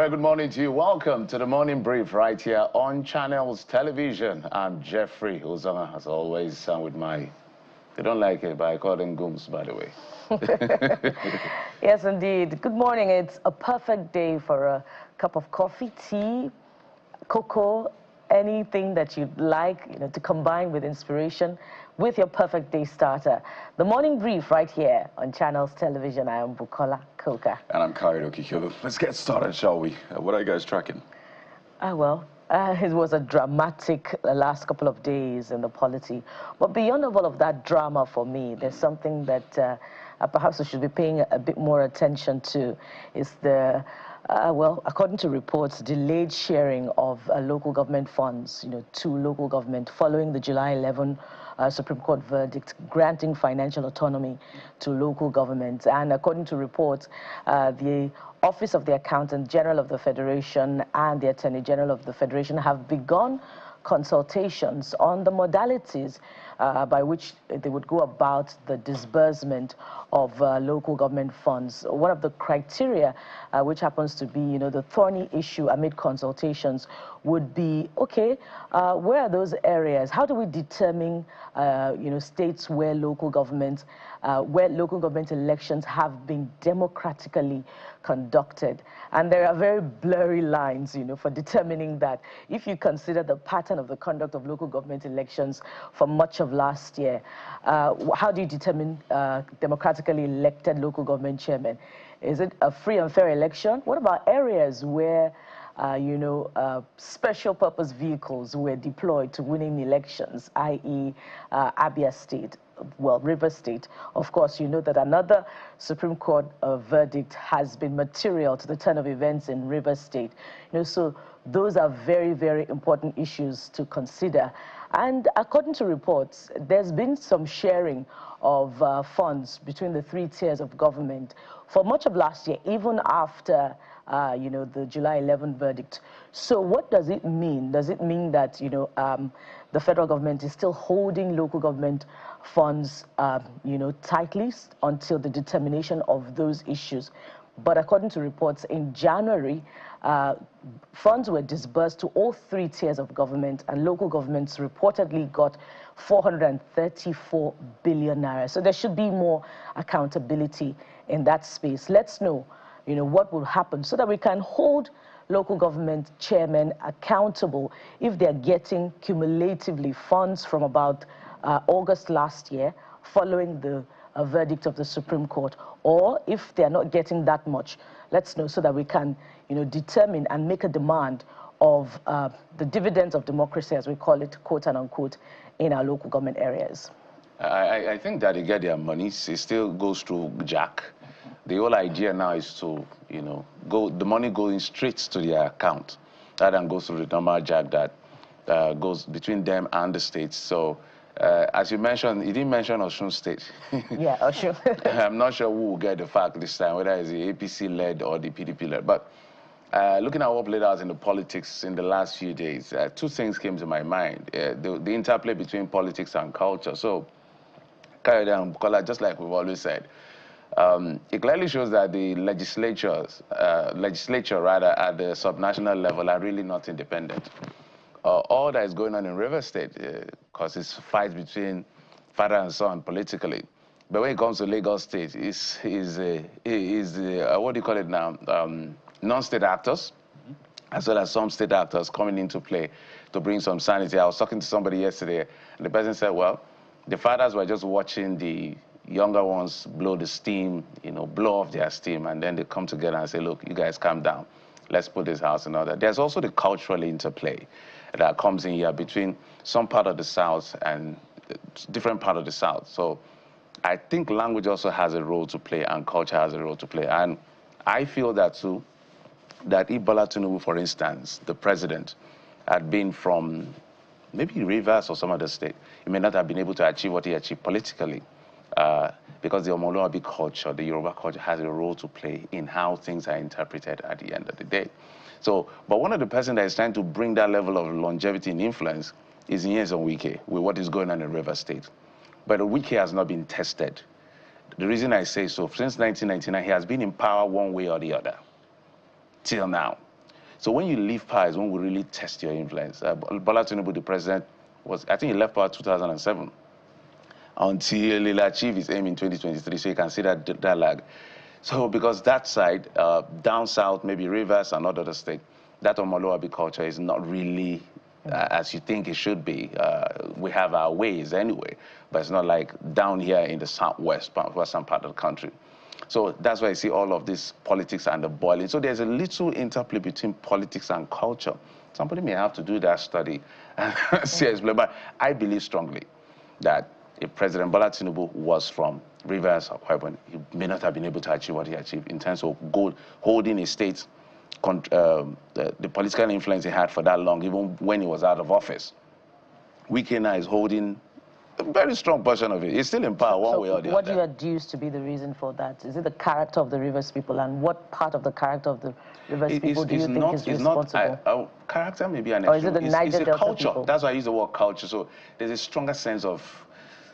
Very good morning to you. Welcome to the Morning Brief right here on Channels Television. I'm Jeffrey Ozanga, as always, with my... They don't like it, but I call them gooms, by the way. Yes, indeed. Good morning. It's a perfect day for a cup of coffee, tea, cocoa, anything that you'd like, to combine with inspiration with your perfect day starter. The Morning Brief right here on Channels Television. I am Bukola Koka. And I'm Kaido Kikilo. Let's get started, shall we? What are you guys tracking? It was a dramatic last couple of days in the polity. But beyond all of that drama for me, there's something that perhaps we should be paying a bit more attention to. Is the, according to reports, delayed sharing of local government funds, to local government following the July 11 Supreme Court verdict granting financial autonomy to local governments. And according to reports, the Office of the Accountant General of the Federation and the Attorney General of the Federation have begun consultations on the modalities by which they would go about the disbursement of local government funds. One of the criteria, which happens to be, the thorny issue amid consultations, would be, okay, where are those areas? How do we determine, states where local government elections have been democratically conducted? And there are very blurry lines, for determining that. If you consider the pattern of the conduct of local government elections for much of last year, how do you determine democratically elected local government chairmen? Is it a free and fair election? What about areas where special purpose vehicles were deployed to winning elections, i.e. Abia State, River State? Of course, you know that another Supreme Court verdict has been material to the turn of events in River State. So those are very, very important issues to consider. And according to reports, there's been some sharing of funds between the three tiers of government for much of last year, even after the July 11 verdict. So what does it mean? Does it mean that, the federal government is still holding local government funds, tightly until the determination of those issues? But according to reports, in January, funds were disbursed to all three tiers of government, and local governments reportedly got 434 billion naira. So there should be more accountability in that space. Let's know, what will happen so that we can hold local government chairmen accountable if they're getting cumulatively funds from about August last year following the verdict of the Supreme Court, or if they're not getting that much. Let's know so that we can, determine and make a demand of the dividends of democracy, as we call it, quote and unquote, in our local government areas. I think that they get their money. It still goes through Jack. The whole idea now is to, the money going straight to their account, rather than goes through the normal Jack that goes between them and the states. So, as you mentioned, you didn't mention Osun State. Yeah, Osun. I'm not sure who will get the fact this time, whether it's the APC-led or the PDP-led. But looking at what played out in the politics in the last few days, two things came to my mind. The interplay between politics and culture. So, Kayode and Bukola, just like we've always said, it clearly shows that the legislature at the subnational level are really not independent. All that is going on in River State causes fights between father and son politically. But when it comes to Lagos State, is what do you call it now? Non-state actors, as well as some state actors coming into play to bring some sanity. I was talking to somebody yesterday, and the person said, well, the fathers were just watching the younger ones blow the steam, blow off their steam, and then they come together and say, look, you guys calm down. Let's put this house in order. There's also the cultural interplay that comes in here between some part of the South and different part of the South. So I think language also has a role to play and culture has a role to play. And I feel that too, that if Bola Tinubu, for instance, the president, had been from maybe Rivers or some other state, he may not have been able to achieve what he achieved politically. Because the Omoluabi culture, the Yoruba culture, has a role to play in how things are interpreted at the end of the day. So, but one of the person that is trying to bring that level of longevity and influence is Nyesom Wike, with what is going on in River State. But Wike has not been tested. The reason I say so, since 1999, he has been in power one way or the other, till now. So when you leave power is when we really test your influence. Bola Tinubu, the president, I think he left power 2007 until he'll achieve his aim in 2023. So you can see that lag. So because that side, down south, maybe Rivers and other states, that Omoluabi culture is not really as you think it should be. We have our ways anyway, but it's not like down here in the western part of the country. So that's why I see all of this politics and the boiling. So there's a little interplay between politics and culture. Somebody may have to do that study and seriously, but I believe strongly that if President Bola Tinubu was from Rivers or Kwebon, he may not have been able to achieve what he achieved in terms of holding a state, the political influence he had for that long, even when he was out of office. Wike now is holding a very strong portion of it. He's still in power one way or the other. What do you adduce to be the reason for that? Is it the character of the Rivers people, and what part of the character of the Rivers people do you think is responsible? Character may be an or is it the Niger Delta culture people? That's why I use the word culture. So there's a stronger sense of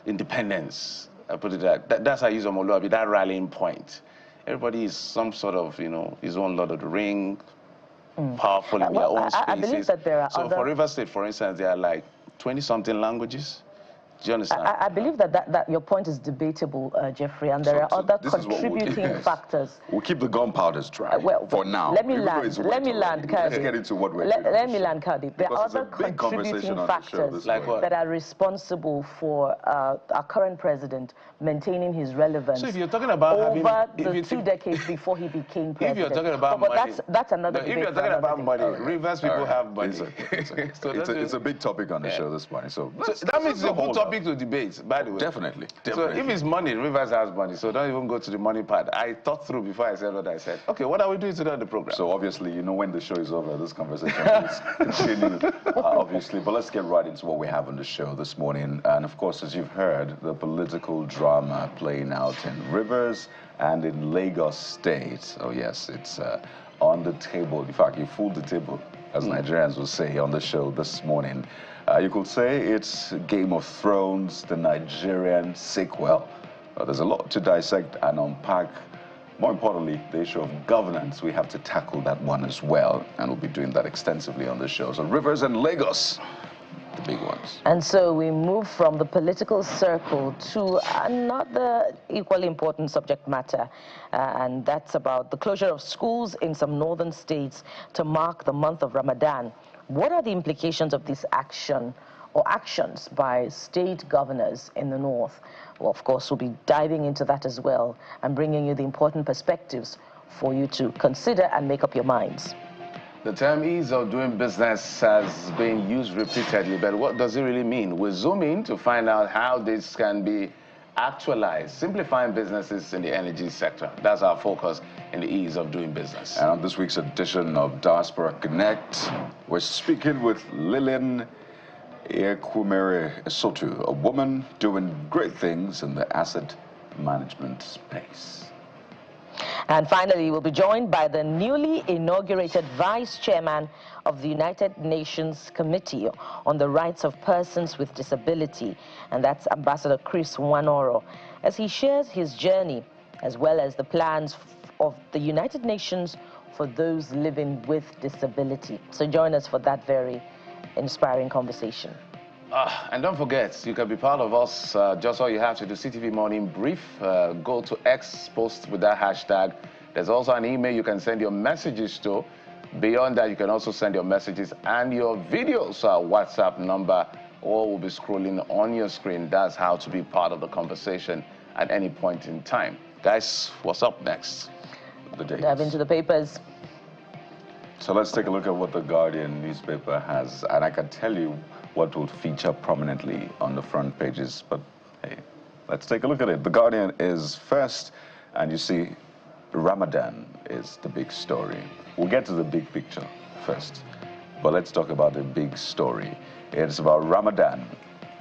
independence. I put it that's how I use Omoluabi, that rallying point. Everybody is some sort of, his own Lord of the Ring, powerful in their own spaces. I believe that there are for Rivers State, for instance, there are like 20-something languages. Do you understand? I believe that your point is debatable, Jeffrey, and there are other contributing factors. We'll keep the gunpowders dry for now. Let me land, Let's get into what we're doing. Let me land, Kadi. There are other contributing factors that are responsible for our current president maintaining his relevance. So if you're talking about over the 2 decades before he became president. If you're talking about money, that's another debate. If you're talking about money, Rivers people have money. It's a big topic on the show this morning. So that means it's a good topic to debate, by the way. Definitely. So if it's money, Rivers has money. So don't even go to the money part. I thought through before I said what I said. Okay, what are we doing today on the program? So obviously, when the show is over, this conversation will continue, obviously. But let's get right into what we have on the show this morning. And of course, as you've heard, the political drama playing out in Rivers and in Lagos State. Oh yes, it's on the table. In fact, you fooled the table, as Nigerians will say on the show this morning. You could say it's Game of Thrones, the Nigerian sequel. There's a lot to dissect and unpack. More importantly, the issue of governance, we have to tackle that one as well, and we'll be doing that extensively on the show. So Rivers and Lagos, the big ones. And so we move from the political circle to another equally important subject matter, and that's about the closure of schools in some northern states to mark the month of Ramadan. What are the implications of this action or actions by state governors in the north? Well, of course, we'll be diving into that as well and bringing you the important perspectives for you to consider and make up your minds. The term ease of doing business has been used repeatedly, but what does it really mean? We'll zoom in to find out how this can be actualized, simplifying businesses in the energy sector. That's our focus in the ease of doing business. And on this week's edition of Diaspora Connect, we're speaking with Lillian Ekwumere Esotu, a woman doing great things in the asset management space. And finally, we'll be joined by the newly inaugurated Vice Chairman of the United Nations Committee on the Rights of Persons with Disability, and that's Ambassador Chris Nwanoro, as he shares his journey as well as the plans of the United Nations for those living with disability. So join us for that very inspiring conversation. And don't forget, you can be part of us. Just all you have to do, CTV Morning Brief. Go to X, post with that hashtag. There's also an email you can send your messages to. Beyond that, you can also send your messages and your videos to our WhatsApp number, or we'll be scrolling on your screen. That's how to be part of the conversation at any point in time. Guys, what's up next? Dive into the papers. So let's take a look at what the Guardian newspaper has, and I can tell you what will feature prominently on the front pages, but hey, let's take a look at it. The Guardian is first, and you see Ramadan is the big story. We'll get to the big picture first, but let's talk about the big story. It's about Ramadan,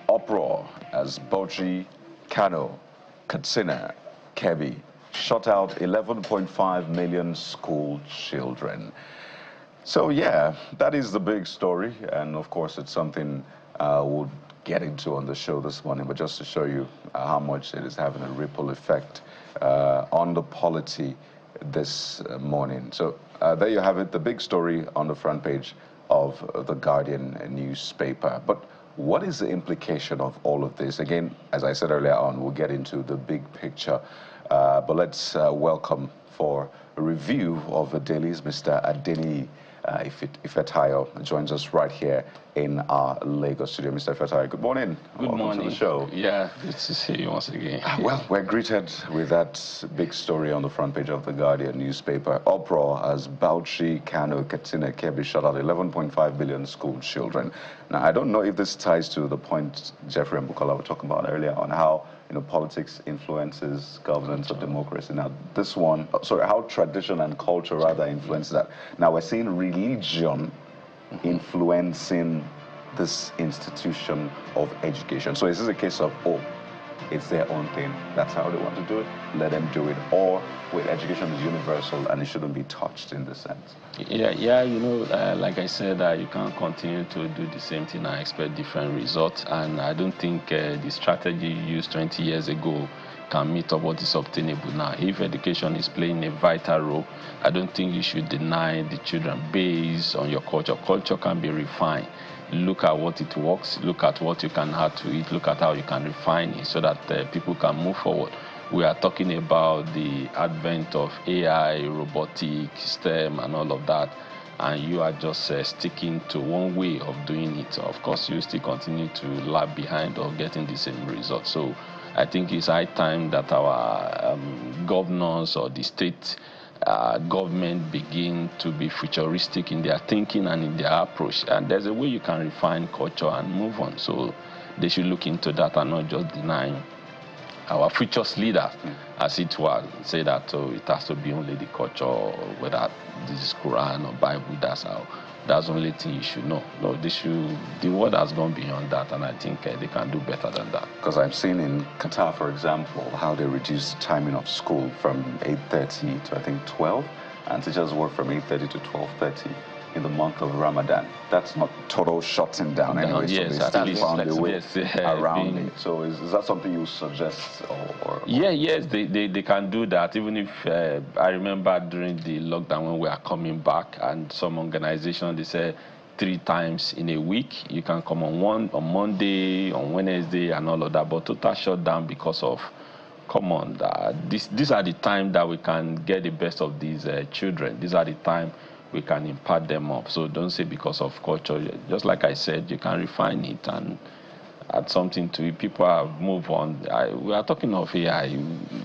uproar as Bauchi, Kano, Katsina, Kebbi shut out 11.5 million school children. So yeah, that is the big story, and of course it's something we'll get into on the show this morning, but just to show you how much it is having a ripple effect on the polity this morning. So there you have it, the big story on the front page of the Guardian newspaper. But what is the implication of all of this? Again, as I said earlier on, we'll get into the big picture. But let's welcome for a review of the dailies, Mr. Adeni Ifetayo joins us right here in our Lagos studio. Mr. Ifetayo, good morning. Good morning. To the show. Yeah, good to see you once again. Well, we're greeted with that big story on the front page of the Guardian newspaper. Uproar as Bauchi, Kano, Katsina, Kebbi shut out 11.5 billion school children. Now, I don't know if this ties to the point Jeffrey and Bukola were talking about earlier on how politics influences governance of democracy. Now, this one, sorry, how tradition and culture rather influence that. Now, we're seeing religion influencing this institution of education. So is this a case of, oh, it's their own thing, that's how they want to do it, let them do it, or with education is universal and it shouldn't be touched in this sense? Yeah, like I said, you can't continue to do the same thing and expect different results. And I don't think the strategy used 20 years ago can meet up what is obtainable now. If education is playing a vital role, I don't think you should deny the children based on your culture. Culture can be refined. Look at what it works, look at what you can add to it, look at how you can refine it so that people can move forward. We are talking about the advent of AI, robotics, STEM, and all of that, and you are just sticking to one way of doing it. Of course, you still continue to lag behind or getting the same result. So I think it's high time that our governors or the state government begin to be futuristic in their thinking and in their approach. And there's a way you can refine culture and move on. So they should look into that and not just deny our future leaders, as it were, say that it has to be only the culture, whether this is Quran or Bible, that's the only thing you should know. No, the world has gone beyond that, and I think they can do better than that. Because I've seen in Qatar, for example, how they reduced the timing of school from 8:30 to, I think, 12, and teachers work from 8:30 to 12:30 in the month of Ramadan. That's not total shutting down anyway, yes, so they still found a way around it. So is that something you suggest? Yes, they can do that. Even if, I remember during the lockdown when we are coming back, and some organizations, they say 3 times in a week, you can come on Monday, on Wednesday, and all of that, but total shutdown because of, come on, these are the time that we can get the best of these children. These are the time we can impart them up. So don't say because of culture. Just like I said, you can refine it and add something to it. People have moved on. We are talking of AI.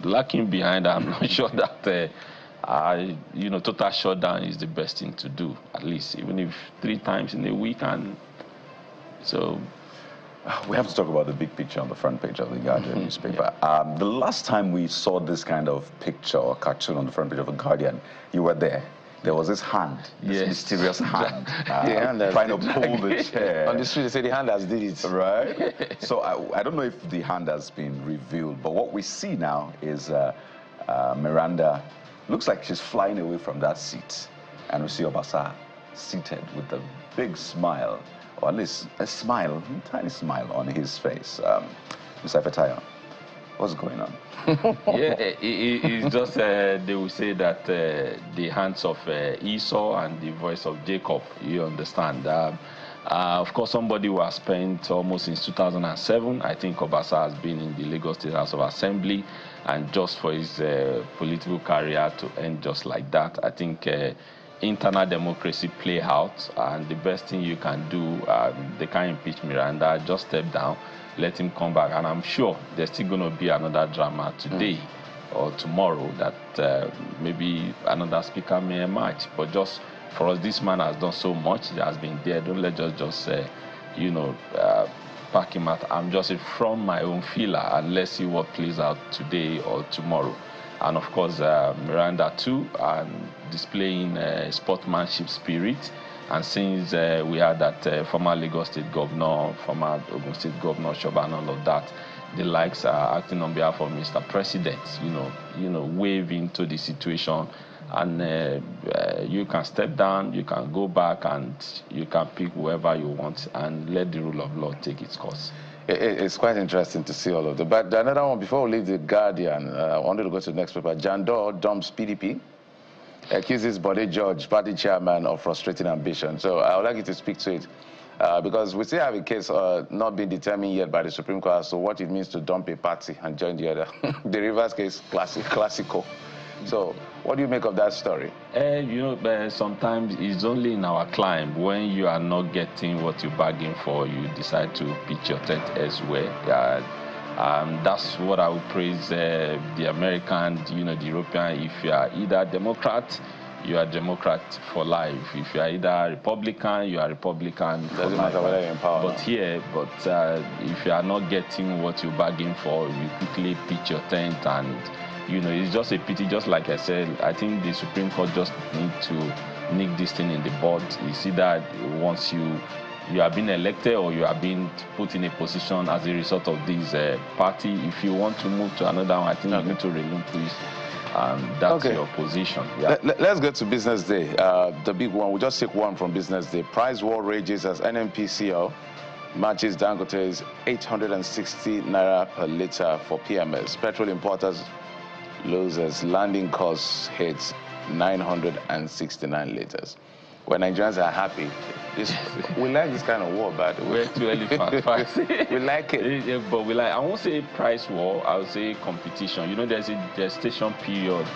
Lacking behind, I'm not sure that total shutdown is the best thing to do, at least, even if 3 times in a week. And so we have to talk about the big picture on the front page of the Guardian newspaper. Yeah. The last time we saw this kind of picture or cartoon on the front page of the Guardian, you were there. There was this hand, this mysterious hand, trying to pull the chair. On the street, they say the hand has did it. Right? So I don't know if the hand has been revealed, but what we see now is Miranda, looks like she's flying away from that seat. And we see Obasa seated with a big smile, or at least a smile, a tiny smile on his face. Mr. Ifetayo, what's going on? Yeah, it's just, they will say that the hands of Esau and the voice of Jacob, you understand. Of course, somebody who has spent almost since 2007, I think Obasa has been in the Lagos State House of Assembly, and just for his political career to end just like that, I think internal democracy play out, and the best thing you can do, they can't impeach Miranda, just step down, let him come back, and I'm sure there's still going to be another drama today or tomorrow that maybe another speaker may emerge. But just for us, this man has done so much. He has been there. Don't let us just pack him out. I'm just from my own feeler, and let's see what plays out today or tomorrow. And of course, Miranda too, and displaying sportsmanship spirit. And since we had that former Lagos State Governor, former Ogun State Governor, Shoba, and all of that, the likes are acting on behalf of Mr. President, wave into the situation. And you can step down, you can go back, and you can pick whoever you want and let the rule of law take its course. It's quite interesting to see all of that. But another one, before we leave the Guardian, I wanted to go to the next paper. Jandor dumps PDP. accuses Bode George, party chairman, of frustrating ambition. So I would like you to speak to it. Because we still have a case not being determined yet by the Supreme Court, so what it means to dump a party and join the other. The Rivers case, classical. So what do you make of that story? Sometimes it's only in our climb when you are not getting what you bargain for, you decide to pitch your tent elsewhere. That's what I would praise the American, the European. If you are either Democrat, you are Democrat for life. If you are either Republican, you are Republican for Doesn't life. matter whether you're in power. But here, if you are not getting what you bargain for, you quickly pitch your tent, and it's just a pity. Just like I said, I think the Supreme Court just need to nick this thing in the bud. You see that once you are being elected or you are being put in a position as a result of this party, if you want to move to another one, I think you need to relinquish. That's your position. Yeah. Let's get to Business Day, the big one. We'll just take one from Business Day. Price war rages as NNPCL matches Dangote's 860 Naira per litre for PMS. Petrol importers loses, landing costs hits 969 litres. When Nigerians are happy, we like this kind of war, by the way. We're too early for We like it. Yeah, but I won't say price war, I would say competition. There's a gestation period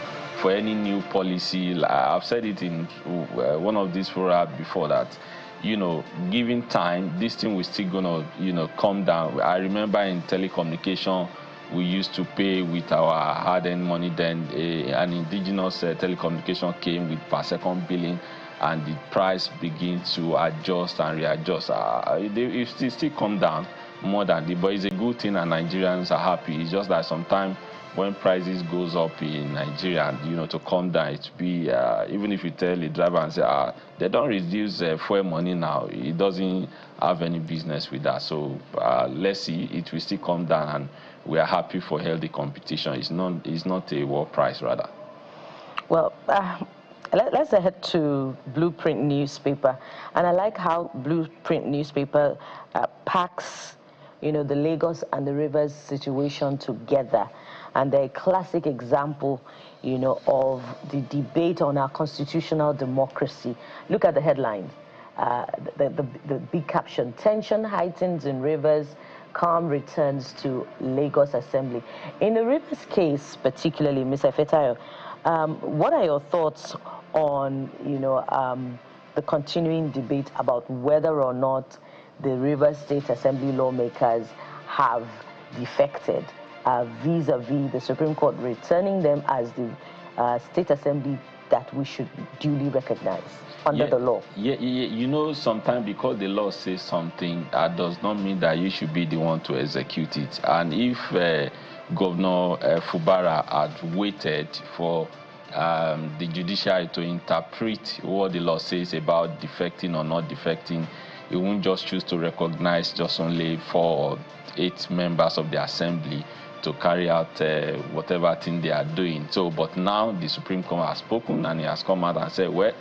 for any new policy. I've said it in one of these forums before that, given time, this thing will still gonna, come down. I remember in telecommunication, we used to pay with our hard-earned money. Then an indigenous telecommunication came with per second billing, and the price begins to adjust and readjust. It still come down more than but it's a good thing, and Nigerians are happy. It's just that sometimes when prices goes up in Nigeria, to come down, it be even if you tell the driver and say, they don't reduce fuel money now, it doesn't have any business with that. So let's see, it will still come down, and we are happy for healthy competition. It's not a war price, rather. Well, let's head to Blueprint newspaper, and I like how Blueprint newspaper packs, the Lagos and the Rivers situation together, and they're a classic example, of the debate on our constitutional democracy. Look at the headline, the big caption: tension heightens in Rivers, calm returns to Lagos Assembly. In the Rivers case, particularly, Mr. Fetayo, what are your thoughts on, the continuing debate about whether or not the Rivers State Assembly lawmakers have defected vis-a-vis the Supreme Court returning them as the State Assembly that we should duly recognize under the law? Sometimes because the law says something, that does not mean that you should be the one to execute it. And if Governor Fubara had waited for the judiciary to interpret what the law says about defecting or not defecting, he won't just choose to recognize just only 4 or 8 members of the assembly to carry out whatever thing they are doing. But now the Supreme Court has spoken, and he has come out and said, well,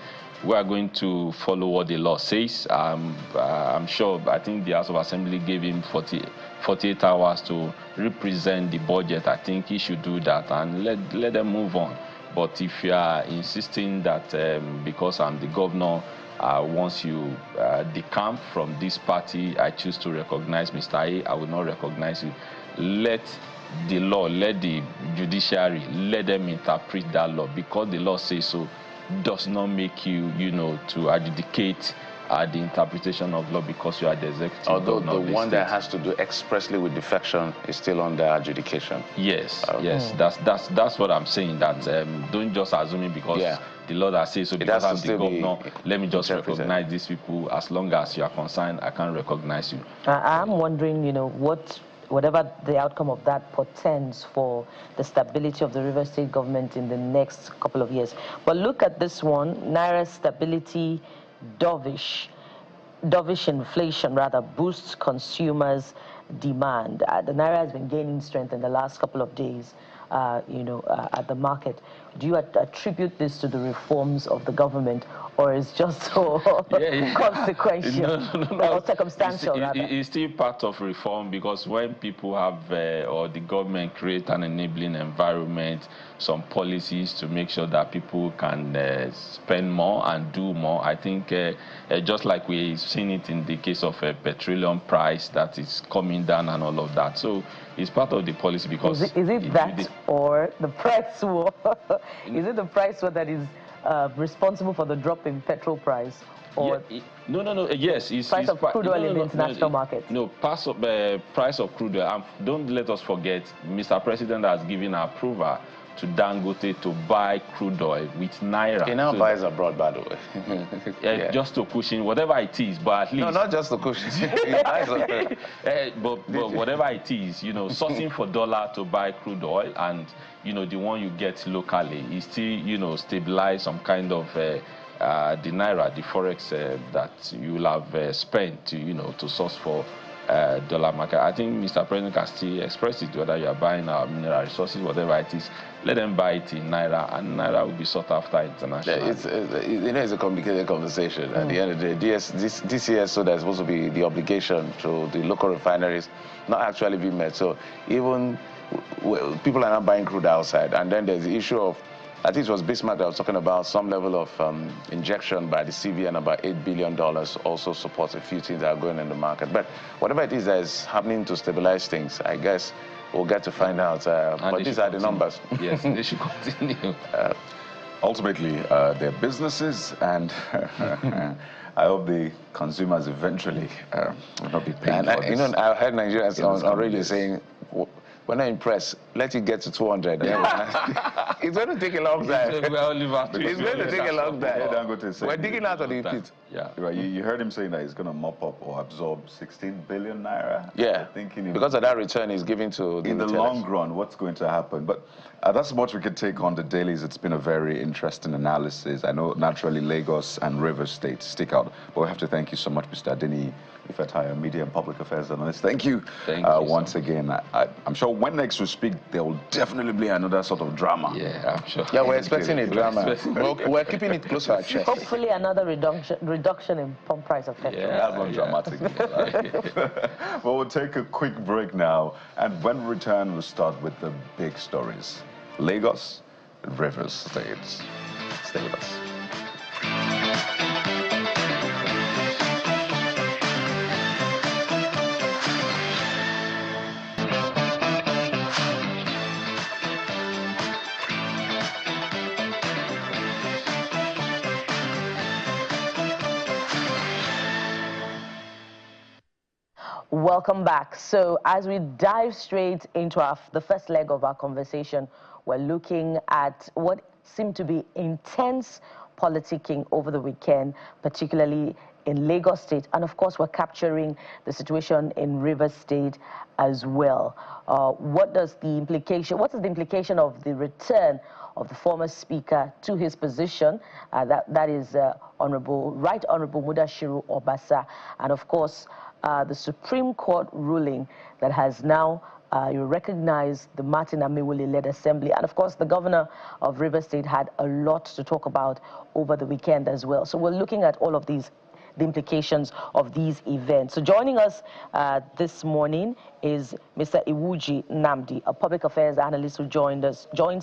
we are going to follow what the law says. I'm sure, I think the House of Assembly gave him 48 hours to represent the budget. I think he should do that and let them move on. But if you are insisting that because I'm the governor, once you decamp from this party, I choose to recognize Mr. A, I will not recognize you. Let the law, let the judiciary, let them interpret that law. Because the law says so, does not make you, to adjudicate the interpretation of law because you are the executive. Although the one that has to do expressly with defection is still under adjudication. Yes, yes, that's what I'm saying. That don't just assume it because the law that says so. Because I'm the governor, let me just recognize these people. As long as you are concerned, I can't recognize you. I'm wondering, whatever the outcome of that portends for the stability of the Rivers State government in the next couple of years. But look at this one: Naira stability. Dovish inflation rather boosts consumers' demand. The Naira has been gaining strength in the last couple of days, at the market. Do you attribute this to the reforms of the government, or is just so consequential or circumstantial, rather? It's still part of reform, because when people have, or the government create an enabling environment, some policies to make sure that people can spend more and do more. I think just like we've seen it in the case of petroleum price that is coming down and all of that. So it's part of the policy, because... Is it that or the price war? Is it the price war that is responsible for the drop in petrol price? Or no. Yes, it's price of crude oil in the international market. No, price of crude oil. Don't let us forget, Mr. President has given approval to Dangote to buy crude oil with Naira. He now buys abroad, by the way. Just to cushion whatever it is, but at least... No, not just to cushion. but whatever it is, you know, sourcing for dollar to buy crude oil, and, you know, the one you get locally is still, you know, stabilize some kind of the Naira, the forex that you will have spent to, you know, to source for dollar market. I think Mr. President can still express it, whether you are buying our mineral resources, whatever it is, let them buy it in Naira, and Naira will be sought after internationally. You know, it's a complicated conversation. At the end of the day, this year, so there's supposed to be the obligation to the local refineries not actually be met. So even people are not buying crude outside, and then there's the issue of, I think it was Bismarck that was talking about some level of injection by the CBN, about $8 billion also supports a few things that are going in the market. But whatever it is that is happening to stabilize things, I guess we'll get to find out. But these are the numbers. Yes, they should continue. Ultimately, they're businesses, and I hope the consumers eventually will not be paying for this. You know, I heard Nigerians on radio saying, we're not impressed. Let it get to 200. It's going to take a long time. It's going to take a long time. We're digging out of the pit. Yeah, right. You heard him saying that he's going to mop up or absorb 16 billion naira. Yeah, because of that return he's giving to the in the long run, what's going to happen? But that's much we could take on the dailies. It's been a very interesting analysis. I know naturally Lagos and Rivers State stick out, but we have to thank you so much, Mr. Adini Ifetaya, Media and Public Affairs Analyst. Thank you once again. I'm sure when next we speak, there will definitely be another sort of drama. Yeah, I'm sure. Yeah, we're expecting a drama. We're keeping it close to our chest. Hopefully another reduction in pump price of petrol. Yeah, that's not dramatic. Well, we'll take a quick break now, and when we return, we'll start with the big stories. Lagos, Rivers States. Stay with us. Welcome back. So as we dive straight into the first leg of our conversation, we're looking at what seemed to be intense politicking over the weekend, particularly in Lagos State. And of course, we're capturing the situation in Rivers State as well. What is the implication of the return of the former speaker to his position? That is Right Honorable Mudashiru Obasa. And of course, the Supreme Court ruling that has now recognized the Martin Amewule-led assembly. And of course, the governor of Rivers State had a lot to talk about over the weekend as well. So we're looking at all of these, the implications of these events. So joining us this morning is Mr. Iwuji Nnamdi, a public affairs analyst who joins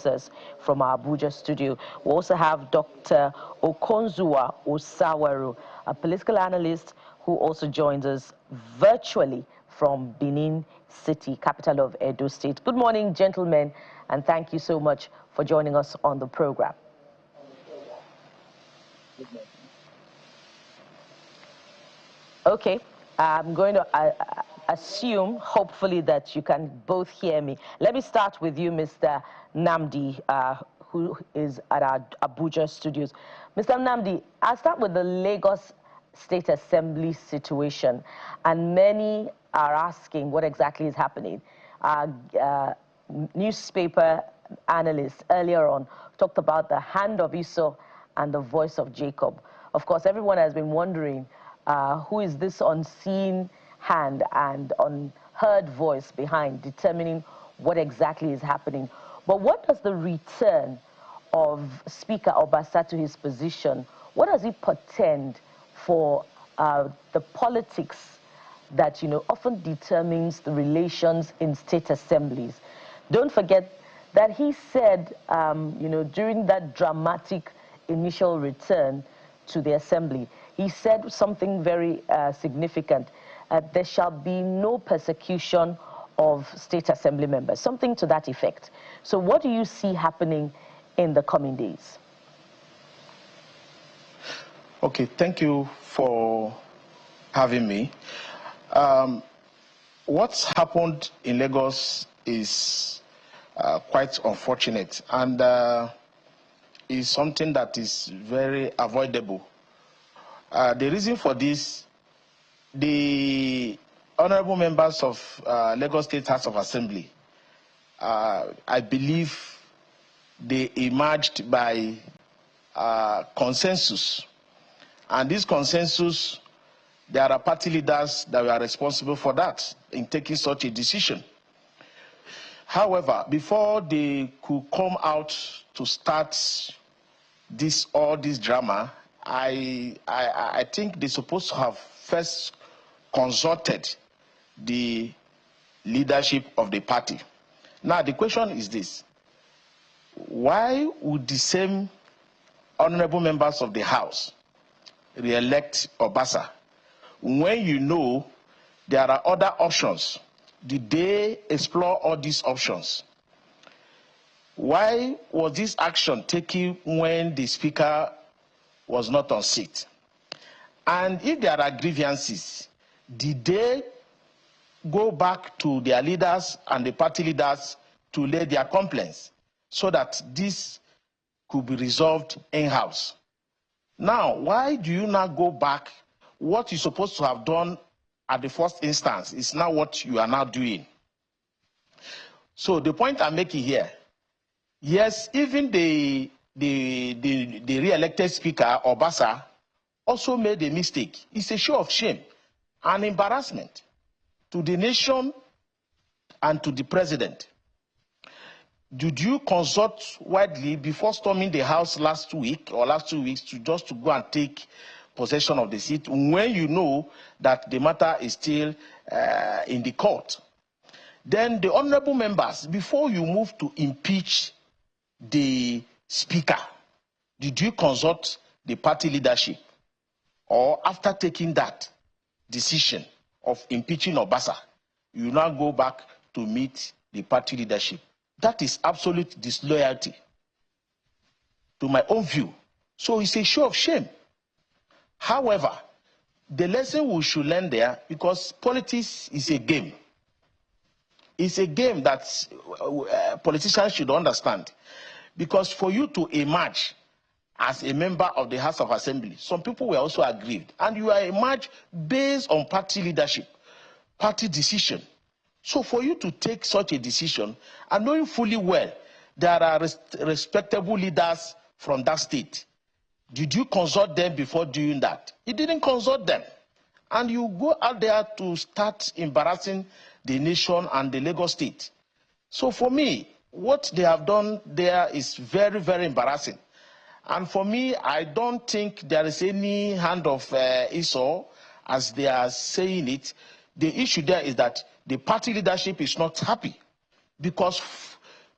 us from our Abuja studio. We also have Dr. Okonzua Osawaru, a political analyst who also joins us virtually from Benin City, capital of Edo State. Good morning, gentlemen, and thank you so much for joining us on the program. Okay, I'm going to assume, hopefully, that you can both hear me. Let me start with you, Mr. Nnamdi, who is at our Abuja studios. Mr. Nnamdi, I'll start with the Lagos State Assembly situation, and many are asking what exactly is happening. Newspaper analysts earlier on talked about the hand of Esau and the voice of Jacob. Of course, everyone has been wondering who is this unseen hand and unheard voice behind determining what exactly is happening. But what does the return of Speaker Obasa to his position, what does it portend for the politics that, often determines the relations in state assemblies? Don't forget that he said, during that dramatic initial return to the assembly, he said something very significant. There shall be no persecution of state assembly members, something to that effect. So what do you see happening in the coming days? Okay, thank you for having me. What's happened in Lagos is quite unfortunate, and is something that is very avoidable. The reason for this, the honorable members of Lagos State House of Assembly, I believe they emerged by consensus. And this consensus, there are party leaders that were responsible for that in taking such a decision. However, before they could come out to start all this drama, I think they're supposed to have first consulted the leadership of the party. Now, the question is this: why would the same honorable members of the House re-elect Obasa when you know there are other options? Did they explore all these options? Why was this action taken when the speaker was not on seat? And if there are grievances, did they go back to their leaders and the party leaders to lay their complaints so that this could be resolved in-house? Now, why do you not go back? What you're supposed to have done at the first instance is now what you are now doing. So the point I'm making here, yes, even the re-elected speaker, Obasa, also made a mistake. It's a show of shame and embarrassment to the nation and to the president. Did you consult widely before storming the House last week or last 2 weeks to go and take possession of the seat when you know that the matter is still in the court? Then the honorable members, before you move to impeach the speaker, did you consult the party leadership? Or after taking that decision of impeaching Obasa, you now go back to meet the party leadership? That is absolute disloyalty, to my own view. So it's a show of shame. However, the lesson we should learn there, because politics is a game. It's a game that politicians should understand. Because for you to emerge as a member of the House of Assembly, some people were also aggrieved. And you are emerged based on party leadership, party decision. So for you to take such a decision, and knowing fully well there are respectable leaders from that state, did you consult them before doing that? You didn't consult them. And you go out there to start embarrassing the nation and the Lagos state. So for me, what they have done there is very, very embarrassing. And for me, I don't think there is any hand of Esau, as they are saying it. The issue there is that the party leadership is not happy. Because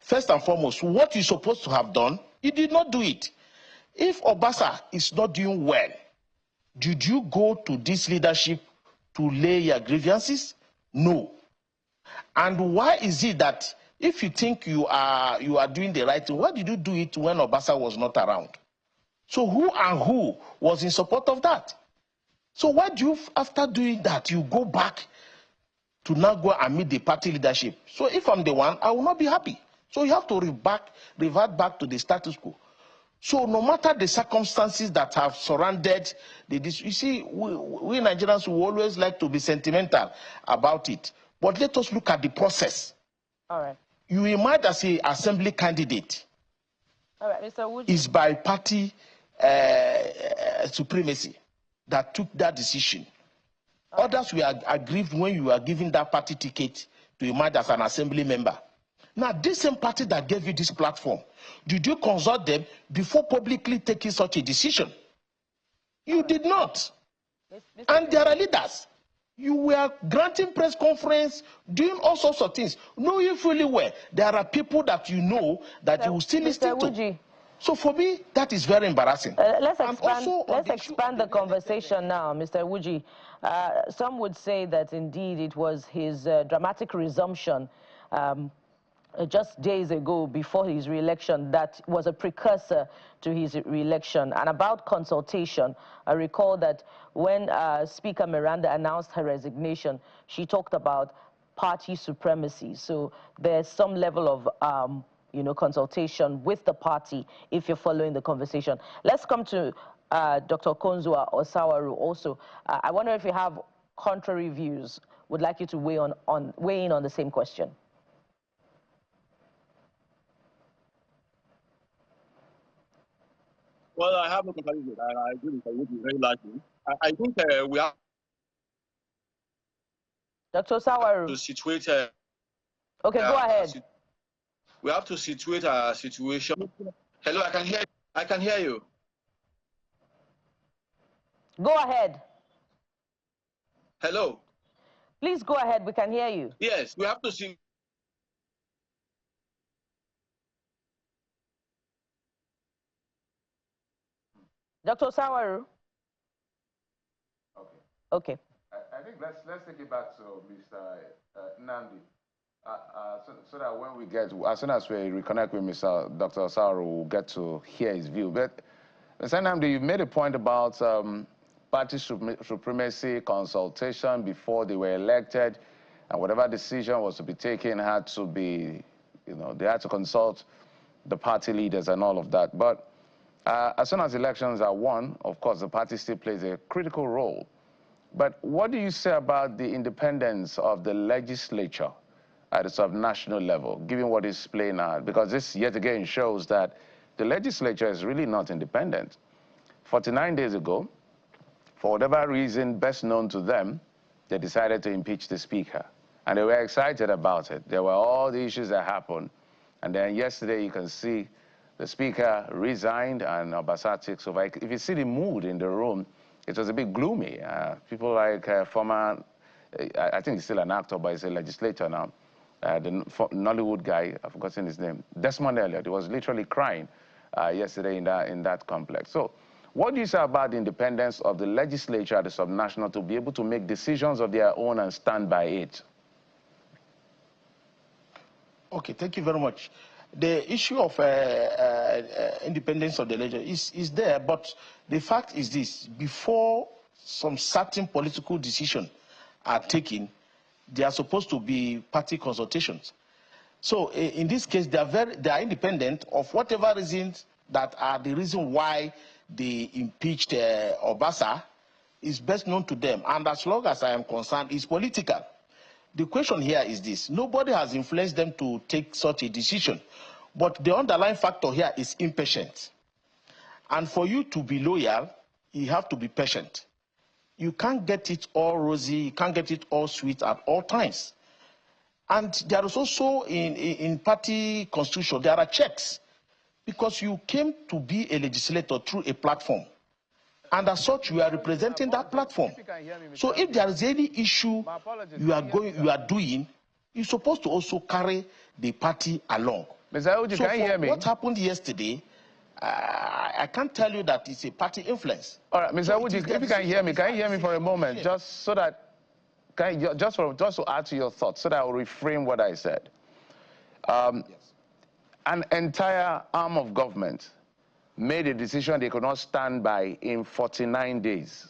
first and foremost, what you're supposed to have done, you did not do it. If Obasa is not doing well, did you go to this leadership to lay your grievances? No. And why is it that if you think you are doing the right thing, why did you do it when Obasa was not around? So who was in support of that? So why do you, after doing that, you go back to now go and meet the party leadership? So if I'm the one, I will not be happy. So you have to revert back to the status quo. So no matter the circumstances that have surrounded this, you see, we Nigerians will always like to be sentimental about it. But let us look at the process. All right. You emerge as an assembly candidate. All right, Mr. Wood. It's by party supremacy that took that decision. All Others were aggrieved when you were given that party ticket to emerge as an assembly member. Now, this same party that gave you this platform, did you consult them before publicly taking such a decision? You did not. And there are leaders. You were granting press conference, doing all sorts of things, knowing fully well there are people that you know that you will still listen to. So for me, that is very embarrassing. Let's expand the conversation now, Mr. Wuji. Some would say that indeed it was his dramatic resumption just days ago before his re-election that was a precursor to his re-election. And about consultation, I recall that when Speaker Miranda announced her resignation, she talked about party supremacy. So there's some level of consultation with the party if you're following the conversation. Let's come to Dr. Konzua Osawaru also. I wonder if you have contrary views. Would like you to weigh in on the same question. Well, I have no comparison. I agree with you very largely. I think we have Dr. Osawaru. to situate. Okay, go ahead. We have to situate a situation. Hello, I can hear you. I can hear you. Go ahead. Hello. Please go ahead. We can hear you. Yes, we have to see. Dr. Sawaru? Okay. Okay. I think let's take it back to Mr. Nnamdi. So that when we get, as soon as we reconnect with Dr. Sawaru, we'll get to hear his view. But Mr. Nnamdi, you made a point about party supremacy consultation before they were elected, and whatever decision was to be taken had to be, they had to consult the party leaders and all of that. But as soon as elections are won, of course, the party still plays a critical role. But what do you say about the independence of the legislature at the subnational level, given what is playing out? Because this, yet again, shows that the legislature is really not independent. 49 days ago, for whatever reason best known to them, they decided to impeach the speaker. And they were excited about it. There were all the issues that happened. And then yesterday, you can see the speaker resigned and Obasa takes over. If you see the mood in the room, it was a bit gloomy. People like former, I think he's still an actor, but he's a legislator now, the Nollywood guy, I've forgotten his name, Desmond Elliott. He was literally crying yesterday in that complex. So what do you say about the independence of the legislature at the subnational to be able to make decisions of their own and stand by it? Okay, thank you very much. The issue of independence of the legislature is there, but the fact is this: before some certain political decisions are taken, there are supposed to be party consultations. So in this case, they are independent of whatever reasons that are the reason why they impeached Obasa is best known to them. And as long as I am concerned, it's political. The question here is this: nobody has influenced them to take such a decision, but the underlying factor here is impatience. And for you to be loyal, you have to be patient. You can't get it all rosy, you can't get it all sweet at all times. And there is also in party constitution, there are checks, because you came to be a legislator through a platform. And as such, you are representing that platform. So if there is any issue you are doing, you're supposed to also carry the party along. Mr. Aoji, can you hear me? What happened yesterday, I can't tell you that it's a party influence. All right, Mr. Aoji, if you can you hear me for a moment, just so that, just to add to your thoughts, so that I'll reframe what I said. Yes. An entire arm of government made a decision they could not stand by in 49 days.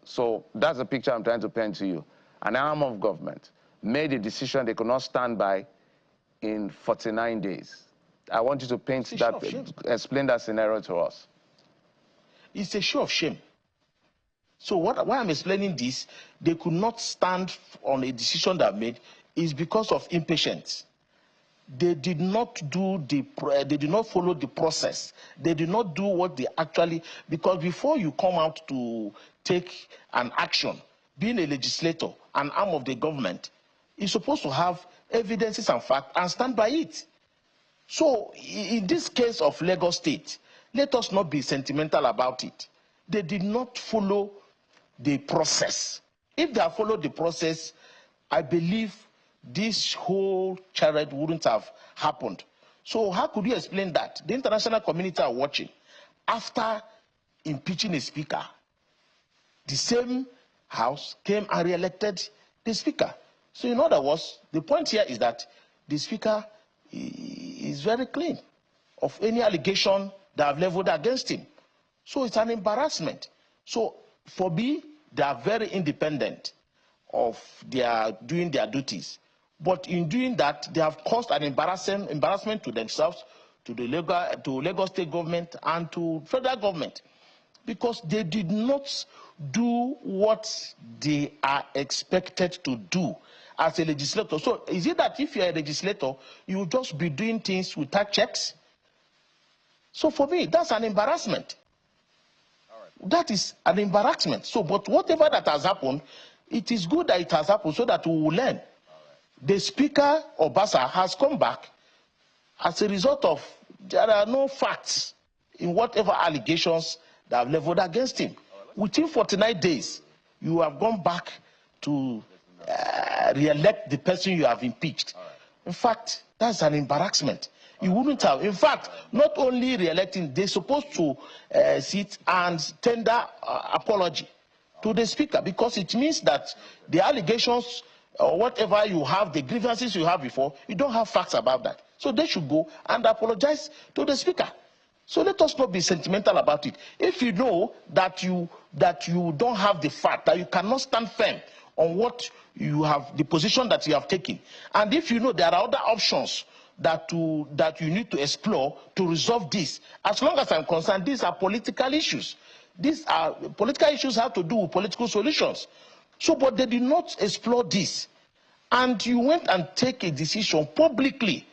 So that's the picture I'm trying to paint to you. An arm of government made a decision they could not stand by in 49 days. I want you to paint that, explain that scenario to us. It's a show of shame. So why I'm explaining this, they could not stand on a decision they made is because of impatience. They did not follow the process. They did not do what they actually, because before you come out to take an action, being a legislator, an arm of the government, you're supposed to have evidences and facts and stand by it. So in this case of Lagos State, let us not be sentimental about it. they did not follow the process. If they had followed the process, I believe this whole charade wouldn't have happened. So how could you explain that? The international community are watching. After impeaching a speaker, the same house came and re-elected the speaker. So in other words, the point here is that the speaker is very clean of any allegation that have leveled against him. So it's an embarrassment. So for me, they are very independent of their doing their duties. But in doing that, they have caused an embarrassment to themselves, to the Lagos state government, and to federal government, because they did not do what they are expected to do as a legislator. So is it that if you're a legislator, you will just be doing things without checks? So for me, that's an embarrassment. That is an embarrassment. So, but whatever that has happened, it is good that it has happened so that we will learn. The Speaker, Obasa, has come back as a result of there are no facts in whatever allegations that have leveled against him. Within 49 days, you have gone back to re-elect the person you have impeached. In fact, that's an embarrassment. You wouldn't have. In fact, not only re-electing, they're supposed to sit and tender apology to the speaker, because it means that the allegations or whatever you have, the grievances you have before, you don't have facts about that. So they should go and apologize to the speaker. So let us not be sentimental about it. If you know that you don't have the fact, that you cannot stand firm on what you have, the position that you have taken, and if you know there are other options that you need to explore to resolve this, as long as I'm concerned, these are political issues. These are political issues have to do with political solutions. So, but they did not explore this, and you went and take a decision publicly,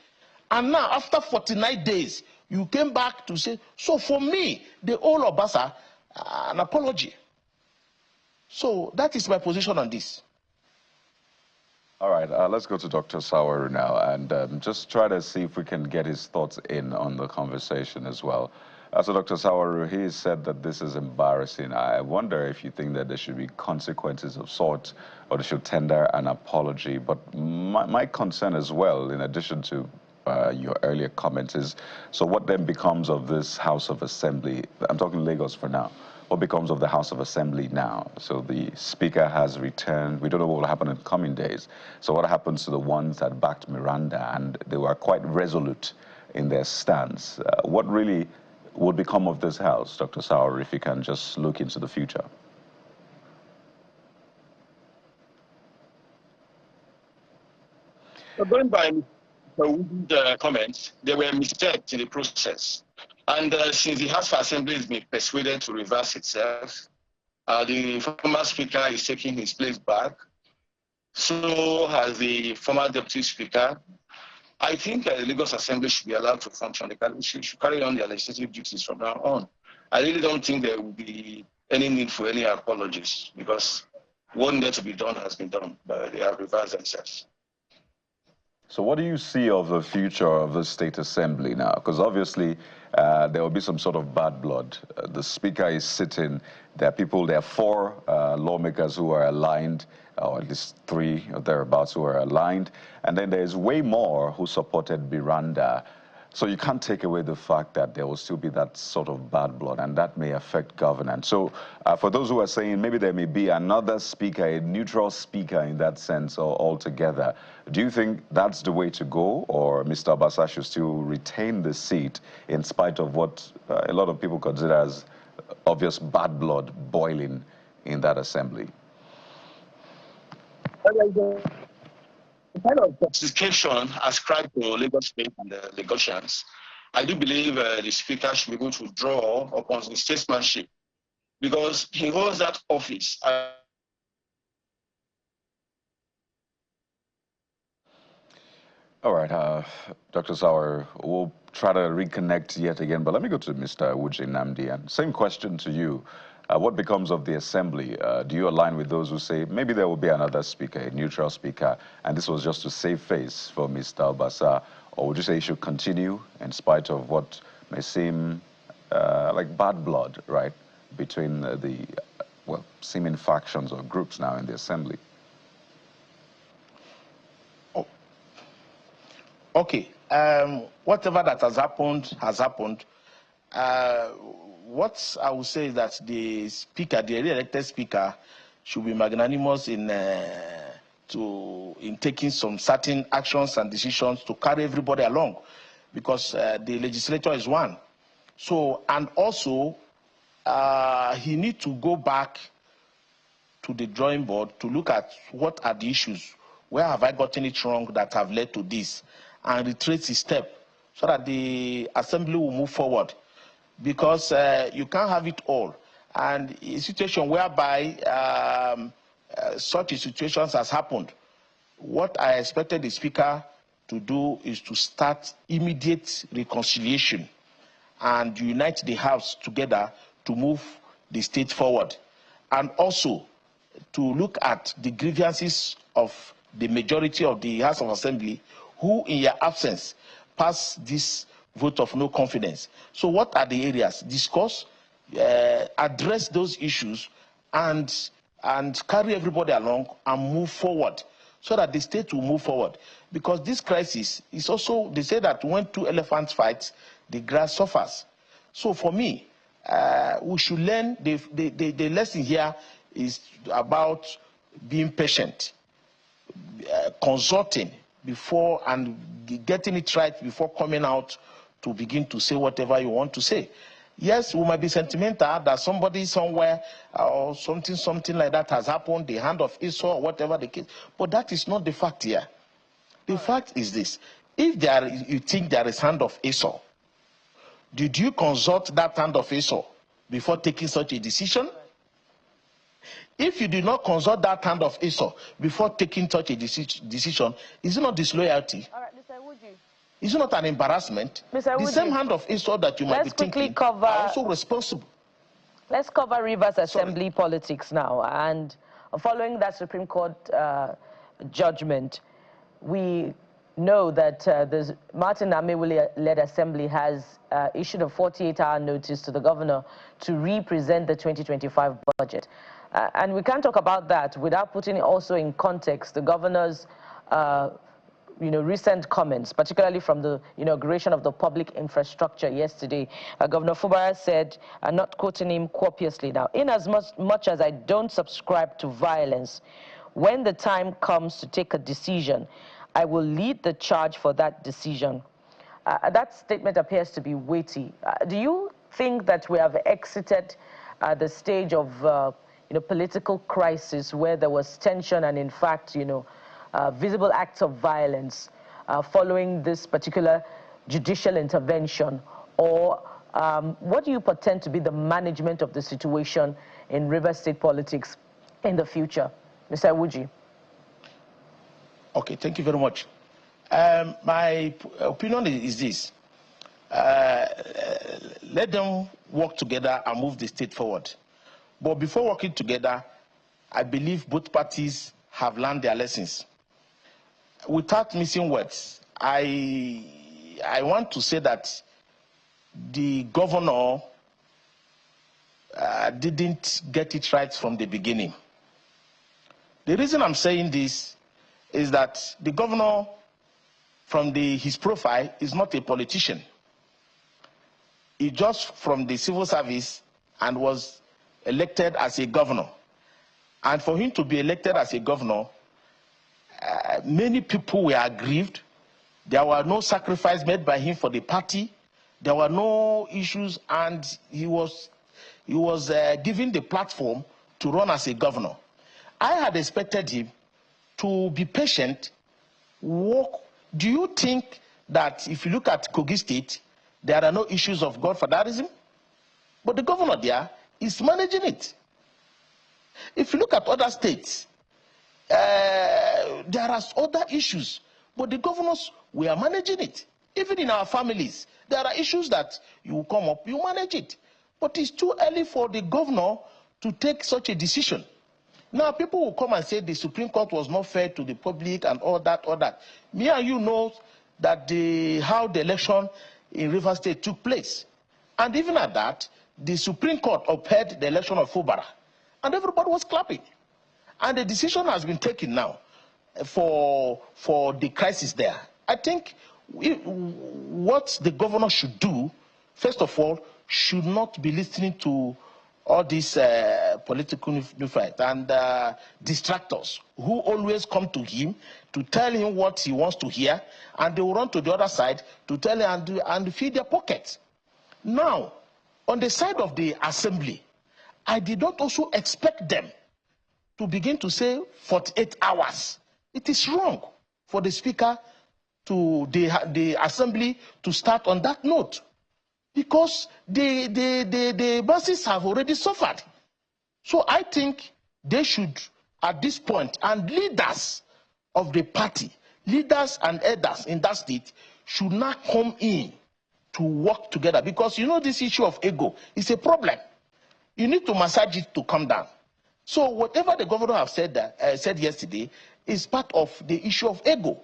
and now after 49 days, you came back to say, so for me, the old Obasa, an apology. So that is my position on this. All right, let's go to Dr. Sawaru now and just try to see if we can get his thoughts in on the conversation as well. So Dr. Sawaru, he said that this is embarrassing. I wonder if you think that there should be consequences of sorts, or they should tender an apology. But my concern as well, in addition to your earlier comments, is so what then becomes of this House of Assembly? I'm talking Lagos for now. What becomes of the House of Assembly now? So the Speaker has returned. We don't know what will happen in the coming days. So what happens to the ones that backed Miranda, and they were quite resolute in their stance? What really would become of this House, Dr. Sawaru, if you can just look into the future? Going by the comments, there were mistakes in the process. And since the House of Assembly has been persuaded to reverse itself, the former Speaker is taking his place back. So has the former Deputy Speaker. I think the Lagos Assembly should be allowed to function. They should carry on their legislative duties from now on. I really don't think there will be any need for any apologies, because what needed to be done has been done, but they have reversed themselves. So what do you see of the future of the State Assembly now? Because obviously there will be some sort of bad blood. The Speaker is sitting. There are 4 lawmakers who are aligned, or at least 3 or thereabouts who are aligned. And then there's way more who supported Miranda. So you can't take away the fact that there will still be that sort of bad blood, and that may affect governance. So for those who are saying maybe there may be another speaker, a neutral speaker in that sense altogether, do you think that's the way to go, or Mr. Obasa should still retain the seat in spite of what a lot of people consider as obvious bad blood boiling in that assembly? The kind of justification ascribed to Lagos State and the Lagosians, I do believe the Speaker should be able to draw upon his statesmanship, because he holds that office. All right, Dr. Sauer, we'll try to reconnect yet again, but let me go to Mr. Uche Namdi, and same question to you. What becomes of the assembly? Do you align with those who say maybe there will be another speaker, a neutral speaker, and this was just to save face for Mr. Obasa? Or would you say he should continue in spite of what may seem like bad blood, right, between well, seeming factions or groups now in the assembly? Oh. Okay, whatever that has happened has happened. What I would say is that the speaker, the re-elected speaker, should be magnanimous in taking some certain actions and decisions to carry everybody along, because the legislature is one. So, and also, he needs to go back to the drawing board to look at what are the issues, where have I gotten it wrong that have led to this, and retrace his step so that the assembly will move forward. Because you can't have it all. And a situation whereby such a situation has happened, what I expected the speaker to do is to start immediate reconciliation and unite the House together to move the state forward. And also to look at the grievances of the majority of the House of Assembly, who in your absence passed this vote of no confidence. So what are the areas? Discuss, address those issues, and carry everybody along and move forward so that the state will move forward. Because this crisis is also, they say that when two elephants fight, the grass suffers. So for me, we should learn, the lesson here is about being patient, consulting before and getting it right before coming out to begin to say whatever you want to say. Yes, we might be sentimental that somebody somewhere or something like that has happened, the hand of Esau or whatever the case, but that is not the fact here. The fact is this: if you think there is hand of Esau, did you consult that hand of Esau before taking such a decision? If you did not consult that hand of Esau before taking such a decision, is it not disloyalty? All right, Mr. Woodji. Is it not an embarrassment? The same hand of Esau that you might be thinking are also responsible. Let's cover Rivers Assembly politics now. And following that Supreme Court judgment, we know that the Martin Amewule-led Assembly has issued a 48-hour notice to the governor to represent the 2025 budget. And we can't talk about that without putting also in context the governor's recent comments, particularly from the inauguration of the public infrastructure yesterday. Governor Fubara said, not quoting him copiously now, "In as much as I don't subscribe to violence, when the time comes to take a decision, I will lead the charge for that decision." That statement appears to be weighty. Do you think that we have exited the stage of political crisis where there was tension and, in fact, visible acts of violence following this particular judicial intervention? Or what do you pretend to be the management of the situation in Rivers State politics in the future? Mr. Woodji. Okay, thank you very much. My opinion is this. Let them work together and move the state forward. But before working together, I believe both parties have learned their lessons. Without missing words, I want to say that the governor didn't get it right from the beginning. The reason I'm saying this is that the governor, from his profile, is not a politician. He just from the civil service and was elected as a governor. And for him to be elected as a governor, many people were aggrieved. There were no sacrifice made by him for the party. There were no issues, and he was given the platform to run as a governor. I had expected him to be patient, work. Do you think that if you look at Kogi State, there are no issues of godfatherism? But the governor there is managing it. If you look at other states, there are other issues, but the governors, we are managing it. Even in our families, there are issues that you come up, you manage it. But it's too early for the governor to take such a decision. Now, people will come and say the Supreme Court was not fair to the public and all that. Me and you know that how the election in Rivers State took place. And even at that, the Supreme Court upheld the election of Fubara, and everybody was clapping. And the decision has been taken now for the crisis there. I think what the governor should do, first of all, should not be listening to all these political fight and distractors who always come to him to tell him what he wants to hear, and they will run to the other side to tell him and feed their pockets. Now, on the side of the assembly, I did not also expect them to begin to say 48 hours. It is wrong for the speaker to the assembly to start on that note, because the bosses have already suffered. So I think they should, at this point, and leaders of the party, leaders and elders in that state should not come in to work together, because you know this issue of ego is a problem. You need to massage it to come down. So whatever the governor have said said yesterday is part of the issue of ego.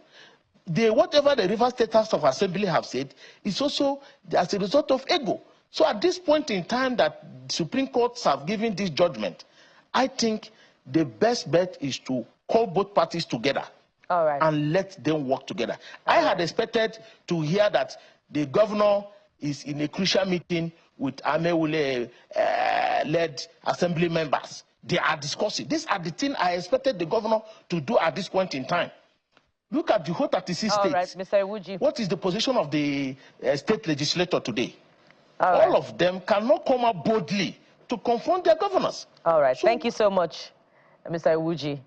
Whatever the River State House of Assembly have said is also as a result of ego. So at this point in time that Supreme Courts have given this judgment, I think the best bet is to call both parties together. All right. And let them work together. I had expected to hear that the governor is in a crucial meeting with Amewule-led assembly members. They are discussing. These are the things I expected the governor to do at this point in time. Look at the whole 36 states. All right, Mr. Iwuji. What is the position of the state legislator today? All of them cannot come up boldly to confront their governors. All right. So, thank you so much, Mr. Iwuji.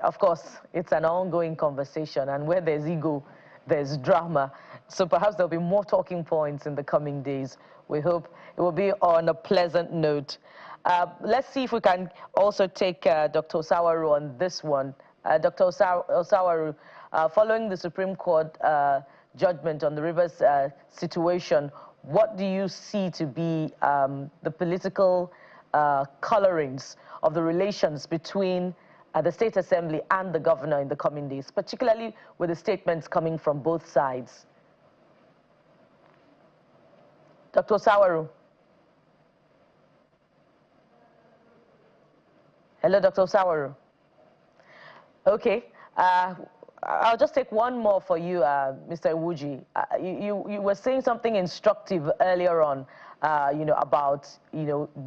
Of course, it's an ongoing conversation, and where there's ego, there's drama. So perhaps there'll be more talking points in the coming days. We hope it will be on a pleasant note. Let's see if we can also take Dr. Osawaru on this one. Dr. Osawaru, following the Supreme Court judgment on the Rivers situation, what do you see to be the political colorings of the relations between the State Assembly and the governor in the coming days, particularly with the statements coming from both sides? Dr. Osawaru. Hello, Dr. Osawaru. Okay. I'll just take one more for you, Mr. Iwuji. You were saying something instructive earlier on, about,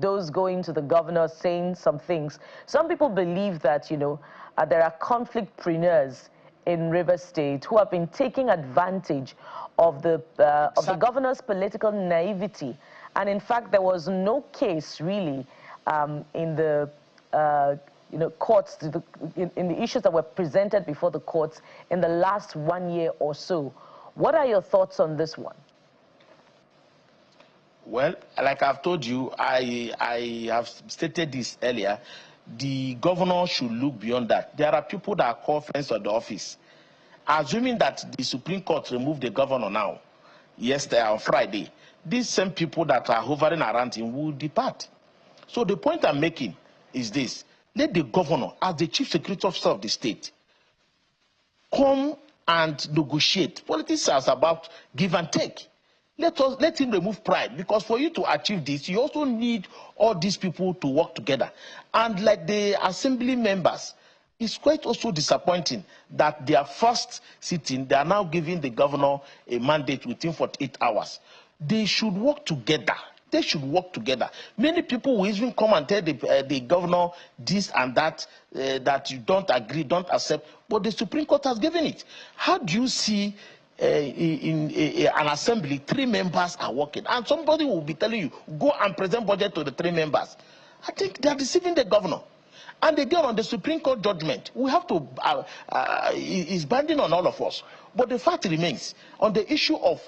those going to the governor saying some things. Some people believe that, there are conflictpreneurs in Rivers State who have been taking advantage of the governor's political naivety. And in fact, there was no case really in the courts, in the issues that were presented before the courts in the last 1 year or so. What are your thoughts on this one? Well, like I've told you, I have stated this earlier. The governor should look beyond that. There are people that are called friends of the office. Assuming that the Supreme Court removed the governor now, yesterday on Friday, these same people that are hovering around him will depart. So the point I'm making is this. Let the governor, as the chief security officer of the state, come and negotiate. Politics is about give and take. Let him remove pride, because for you to achieve this, you also need all these people to work together. And like the assembly members, it's quite also disappointing that their first sitting, they are now giving the governor a mandate within 48 hours. They should work together. They should work together. Many people will even come and tell the governor this and that, that you don't agree, don't accept, but the Supreme Court has given it. How do you see in an assembly, 3 members are working, and somebody will be telling you, go and present budget to the 3 members? I think they are deceiving the governor. And again, on the Supreme Court judgment, we have to, it's binding on all of us. But the fact remains, on the issue of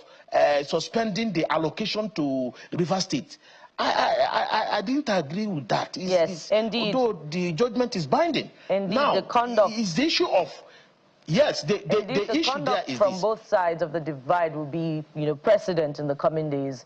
suspending the allocation to River State, I didn't agree with that. Yes, indeed. Although the judgment is binding. Indeed, now, the conduct is the issue of Yes, the Indeed, the issue there conduct is from this. both sides of the divide will be, precedent in the coming days,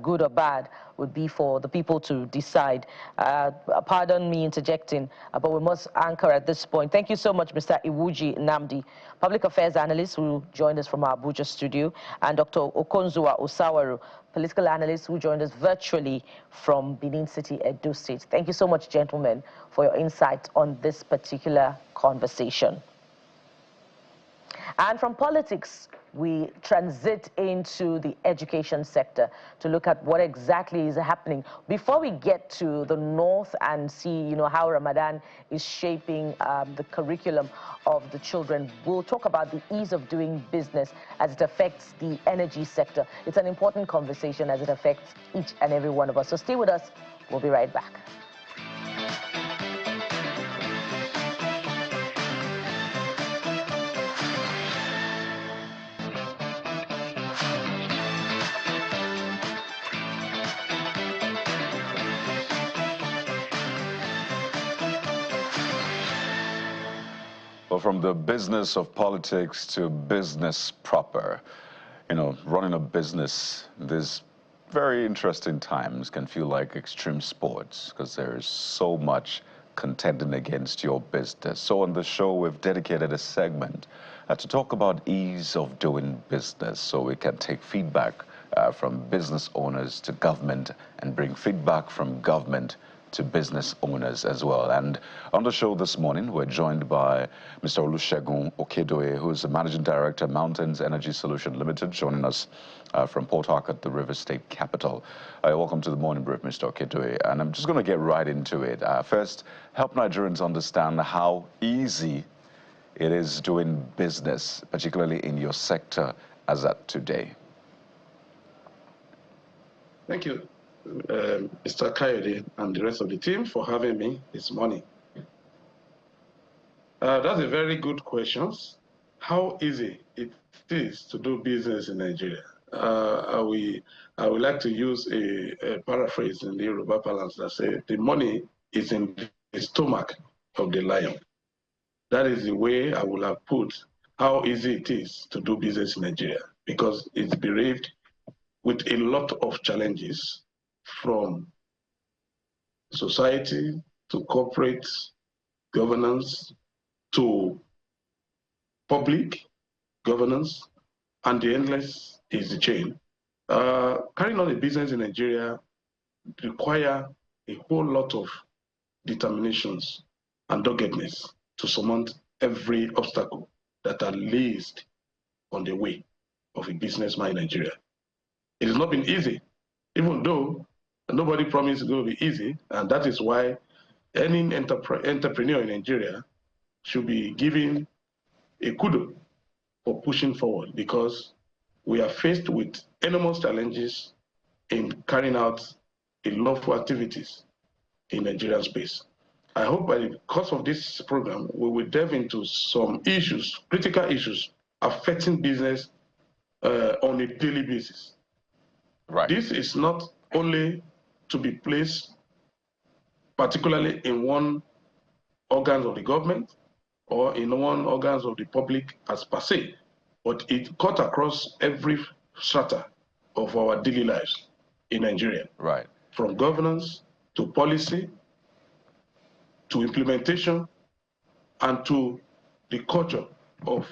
good or bad, would be for the people to decide. Pardon me interjecting, but we must anchor at this point. Thank you so much, Mr. Iwuji Nnamdi, Public Affairs Analyst, who joined us from our Abuja studio, and Dr. Okonzua Osawaru, Political Analyst, who joined us virtually from Benin City, Edo State. Thank you so much, gentlemen, for your insight on this particular conversation. And from politics, we transit into the education sector to look at what exactly is happening. Before we get to the north and see, how Ramadan is shaping the curriculum of the children, we'll talk about the ease of doing business as it affects the energy sector. It's an important conversation as it affects each and every one of us. So stay with us. We'll be right back. Well, from the business of politics to business proper, running a business, these very interesting times can feel like extreme sports because there is so much contending against your business. So on the show, we've dedicated a segment to talk about ease of doing business so we can take feedback from business owners to government and bring feedback from government to business owners as well. And on the show this morning, we're joined by Mr. Olusegun Okedoye, who is the Managing Director, Mountains Energy Solution Limited, joining us from Port Harcourt, the River State capital. Welcome to the morning brief, Mr. Okedoye. And I'm just going to get right into it. First, help Nigerians understand how easy it is doing business, particularly in your sector as at today. Thank you, Mr. Kayode and the rest of the team for having me this morning. That's a very good question. How easy it is to do business in Nigeria? I would like to use a paraphrase in the Yoruba parlance that says, the money is in the stomach of the lion. That is the way I would have put how easy it is to do business in Nigeria, because it's bereaved with a lot of challenges, from society to corporate governance to public governance, and the endless is the chain. Carrying on a business in Nigeria require a whole lot of determinations and doggedness to surmount every obstacle that are laid on the way of a businessman in Nigeria. It has not been easy, even though nobody promised it will be easy, and that is why any entrepreneur in Nigeria should be given a kudo for pushing forward, because we are faced with enormous challenges in carrying out lawful activities in Nigerian space. I hope by the course of this program, we will delve into some issues, critical issues affecting business on a daily basis. Right. This is not only to be placed particularly in one organs of the government or in one organs of the public as per se, but it cut across every strata of our daily lives in Nigeria. Right. From governance to policy to implementation and to the culture of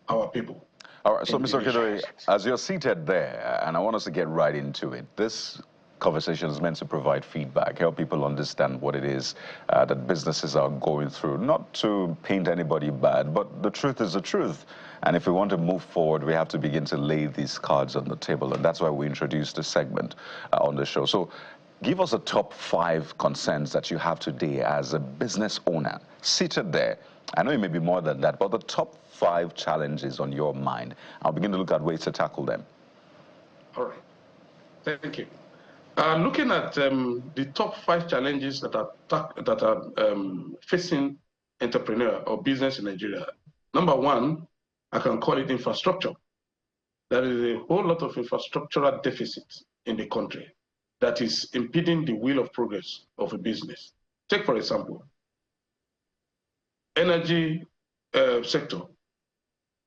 our people. All right, so Mr. Okedoye, as you're seated there, and I want us to get right into it, this conversation is meant to provide feedback, help people understand what it is that businesses are going through, not to paint anybody bad, but the truth is the truth. And if we want to move forward, we have to begin to lay these cards on the table, and that's why we introduced a segment on the show. So give us the top 5 concerns that you have today as a business owner, seated there. I know it may be more than that, but the top 5 challenges on your mind. I'll begin to look at ways to tackle them. All right. Thank you. Looking at the top 5 challenges that are facing entrepreneur or business in Nigeria, number 1, I can call it infrastructure. There is a whole lot of infrastructural deficit in the country that is impeding the wheel of progress of a business. Take, for example, energy sector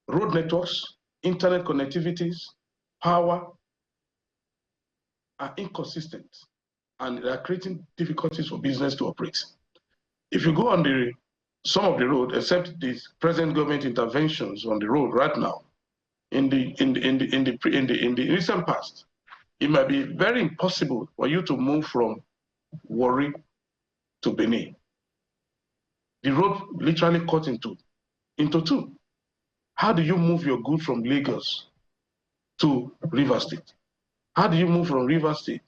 road networks, internet connectivities, power are inconsistent, and they are creating difficulties for business to operate. If you go on some of the road, except the present government interventions on the road right now, in the recent past, it might be very impossible for you to move from Warri to Benin. The road literally cut into two. How do you move your goods from Lagos to Rivers State? How do you move from Rivers State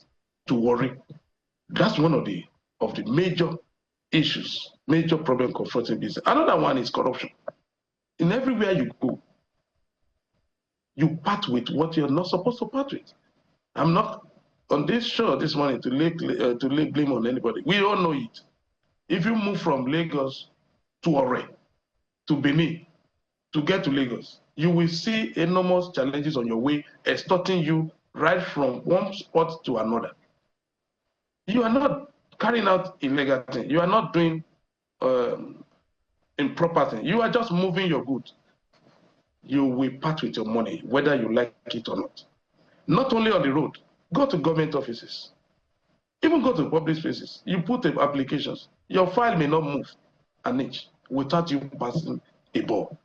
to Warri? That's one of the major issues, major problem confronting business. Another one is corruption. In everywhere you go, you part with what you're not supposed to part with. I'm not on this show this morning to lay blame on anybody. We all know it. If you move from Lagos to Warri, to Benin, to get to Lagos, you will see enormous challenges on your way, extorting you right from one spot to another. You are not carrying out illegal things. You are not doing improper things. You are just moving your goods. You will part with your money, whether you like it or not. Not only on the road, go to government offices. Even go to public spaces. You put in applications. Your file may not move an inch without you passing a ball.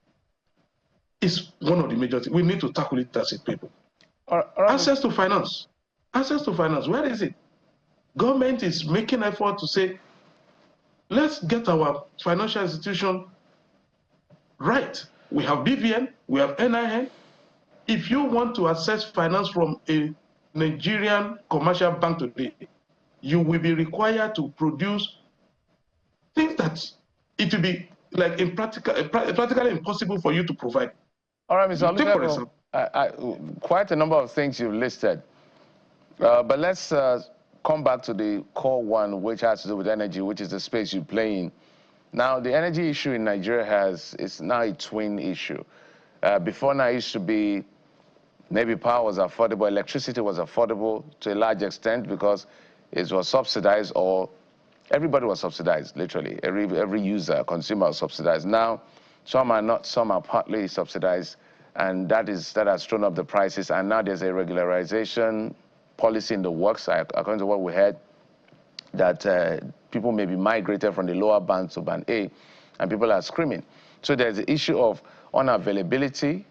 It's one of the major things. We need to tackle it as a people. Access to finance. Access to finance. Where is it? Government is making effort to say, let's get our financial institution right. We have BVN, we have NIN. If you want to access finance from a Nigerian commercial bank today, you will be required to produce things that it will be like practically impossible for you to provide. All right, Mr. Olufemo, quite a number of things you've listed. But let's come back to the core one, which has to do with energy, which is the space you play in. Now, the energy issue in Nigeria is now a twin issue. Before now, it used to be maybe power was affordable, electricity was affordable to a large extent because it was subsidized, or everybody was subsidized, literally. Every user, consumer was subsidized. Now, some are not, some are partly subsidized, and that has thrown up the prices, and now there's a regularization policy in the works, according to what we heard, that people may be migrated from the lower band to band A, and people are screaming. So there's the issue of unavailability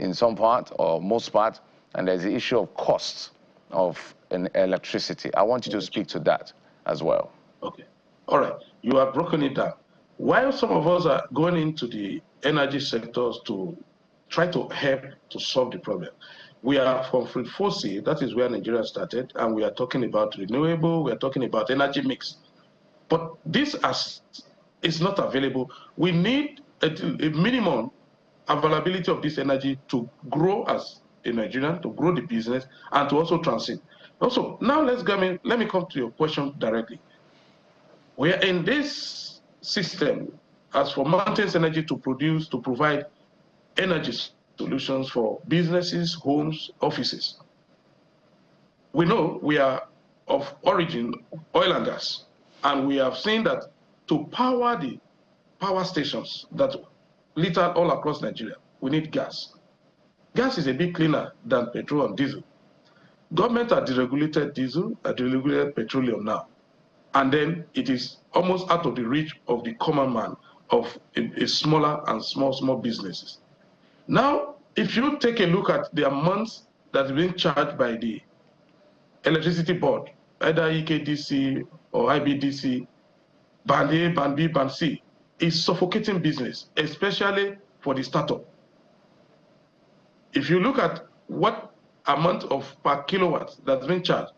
in some part or most part, and there's the issue of cost of electricity. I want you to speak to that as well. Okay. All right. You have broken it down. While some of us are going into the energy sectors to try to help to solve the problem, we are from FOSI, that is where Nigeria started, and we are talking about renewable, we are talking about energy mix. But this is not available. We need a minimum availability of this energy to grow as a Nigerian, to grow the business, and to also transit. Also, now let me come to your question directly. We are in this system as for mountains energy to provide energy solutions for businesses, homes, offices. We know we are of origin oil and gas, and we have seen that to power the power stations that litter all across Nigeria, we need gas. Gas is a bit cleaner than petrol and diesel. Government has deregulated diesel, has deregulated petroleum now, and then it is almost out of the reach of the common man, of a smaller and small businesses. Now, if you take a look at the amounts that's being charged by the electricity board, either EKDC or IBDC, band A, band B, band C, is suffocating business, especially for the startup. If you look at what amount of per kilowatt that's been charged,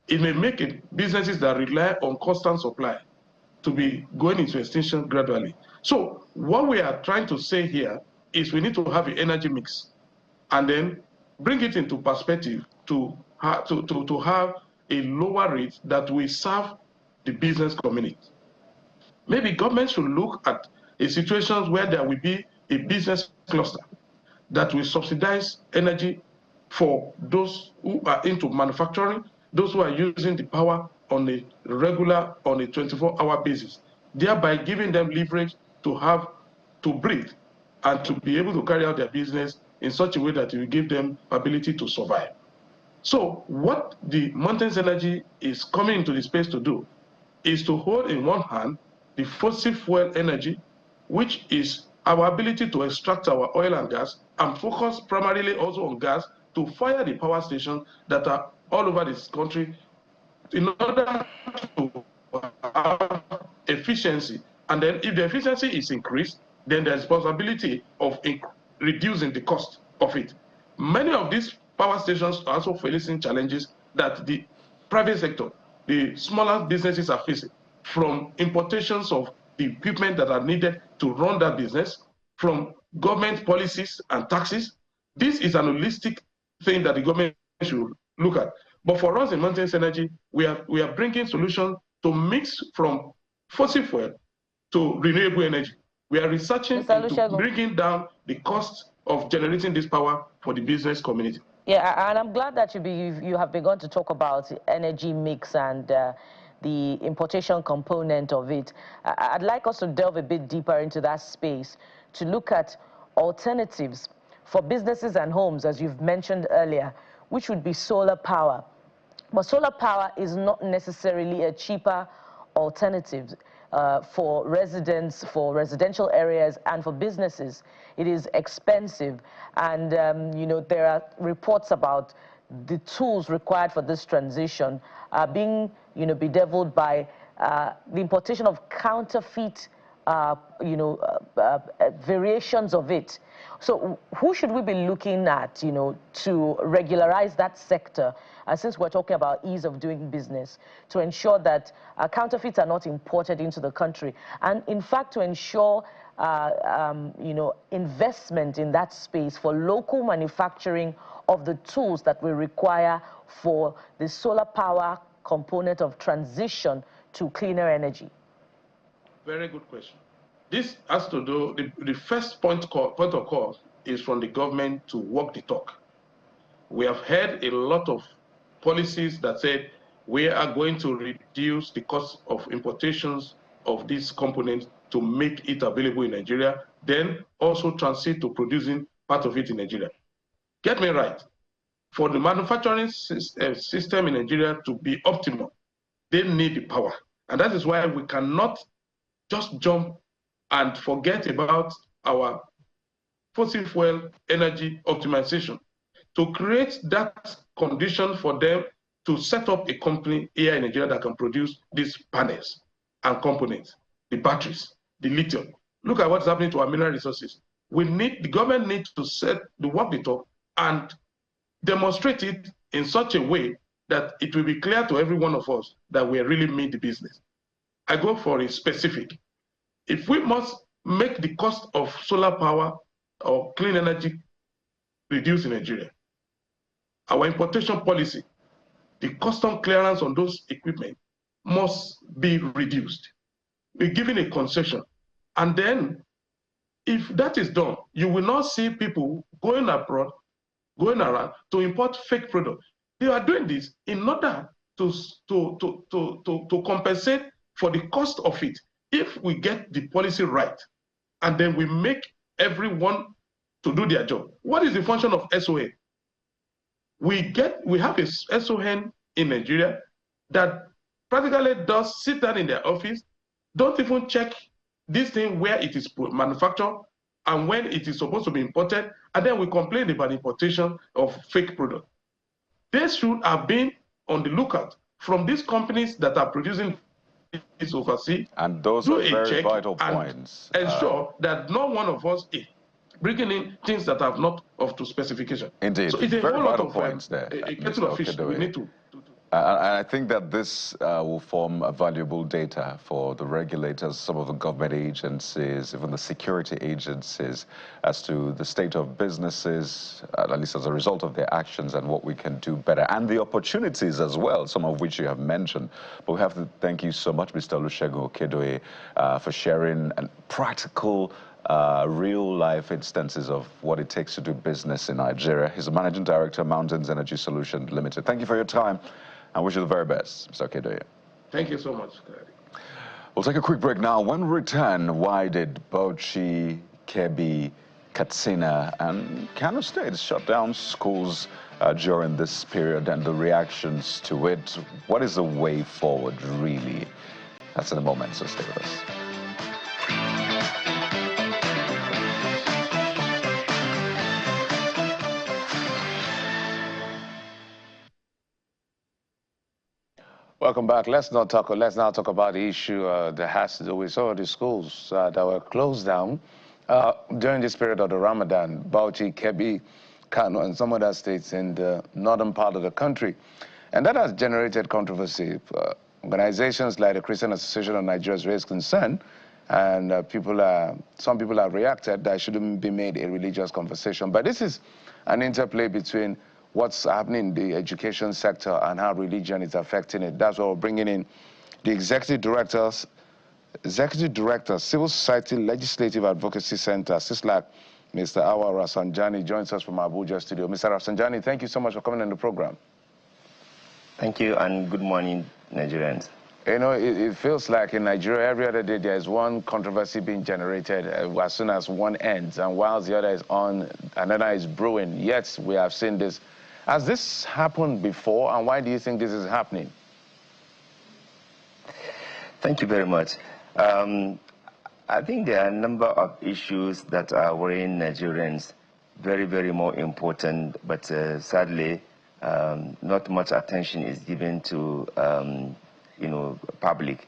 it may make it businesses that rely on constant supply to be going into extinction gradually. So what we are trying to say here is we need to have an energy mix and then bring it into perspective to have a lower rate that will serve the business community. Maybe government should look at a situation where there will be a business cluster that will subsidize energy for those who are into manufacturing, those who are using the power on a regular, on a 24-hour basis, thereby giving them leverage to breathe. and to be able to carry out their business in such a way that it will give them ability to survive. So what the Mountains Energy is coming into the space to do is to hold in one hand the fossil fuel energy, which is our ability to extract our oil and gas and focus primarily also on gas to fire the power stations that are all over this country in order to have efficiency. And then if the efficiency is increased, then there's possibility of reducing the cost of it. Many of these power stations are also facing challenges that the private sector, the smaller businesses are facing, from importations of the equipment that are needed to run that business, from government policies and taxes. This is an holistic thing that the government should look at. But for us in Mountains Energy, we are bringing solutions to mix from fossil fuel to renewable energy. We are researching into bringing down the cost of generating this power for the business community. Yeah, and I'm glad that you have begun to talk about energy mix and the importation component of it. I'd like us to delve a bit deeper into that space to look at alternatives for businesses and homes, as you've mentioned earlier, which would be solar power. But solar power is not necessarily a cheaper alternative for residents, for residential areas, and for businesses. It is expensive, and you know, there are reports about the tools required for this transition being, you know, bedeviled by the importation of counterfeit, variations of it. So who should we be looking at, you know, to regularize that sector, since we're talking about ease of doing business, to ensure that counterfeits are not imported into the country, and in fact to ensure investment in that space for local manufacturing of the tools that we require for the solar power component of transition to cleaner energy? Very good question. This has to do, the first point of call is from the government to walk the talk. We have heard a lot of policies that say we are going to reduce the cost of importations of these components to make it available in Nigeria, then also transit to producing part of it in Nigeria. Get me right. For the manufacturing system in Nigeria to be optimal, they need the power. And that is why we cannot just jump and forget about our fossil fuel energy optimization. To create that condition for them to set up a company here in Nigeria that can produce these panels and components, the batteries, the lithium. Look at what's happening to our mineral resources. The government needs to walk the talk and demonstrate it in such a way that it will be clear to every one of us that we really mean the business. I go for a specific. If we must make the cost of solar power or clean energy reduce in Nigeria, our importation policy, the custom clearance on those equipment must be reduced. We're giving a concession. And then, if that is done, you will not see people going abroad, going around to import fake products. They are doing this in order to compensate for the cost of it. If we get the policy right, and then we make everyone to do their job. What is the function of SON? We have a SON in Nigeria that practically does sit down in their office, don't even check this thing where it is manufactured and when it is supposed to be imported, and then we complain about importation of fake products. They should have been on the lookout from these companies that are producing this overseas. And those are very vital points. Ensure that no one of us is bringing in things that are not up to specification. Indeed, so it's a very whole vital lot of points there. A kettle of fish we need to. And I think that this will form a valuable data for the regulators, some of the government agencies, even the security agencies, as to the state of businesses, at least as a result of their actions, and what we can do better, and the opportunities as well, some of which you have mentioned. But we have to thank you so much, Mr. Olusegun Okedoye, for sharing practical, real-life instances of what it takes to do business in Nigeria. He's the Managing Director of Mountains Energy Solutions Limited. Thank you for your time. I wish you the very best, Mr. Okedoye. Thank you so much. We'll take a quick break now. When we return, why did Bauchi, Kebbi, Katsina, and Kano State shut down schools during this period, and the reactions to it. What is the way forward, really? That's in a moment, so stay with us. Welcome back. Let's now talk about the issue that has to do with some of the schools that were closed down during this period of the Ramadan. Bauchi, Kebbi, Kano, and some other states in the northern part of the country. And that has generated controversy. Organizations like the Christian Association of Nigeria's raised concern, and some people have reacted that it shouldn't be made a religious conversation. But this is an interplay between what's happening in the education sector and how religion is affecting it. That's why we're bringing in the Executive Director, Civil Society Legislative Advocacy Center, CISLAC, Mr. Awa Rafsanjani, joins us from Abuja studio. Mr. Rafsanjani, thank you so much for coming on the program. Thank you, and good morning, Nigerians. You know, it feels like in Nigeria, every other day there is one controversy being generated as soon as one ends, and whilst the other is on, another is brewing. Yet we have seen this. Has this happened before, and why do you think this is happening? Thank you very much. I think there are a number of issues that are worrying Nigerians, very, very more important, but sadly, not much attention is given to, public.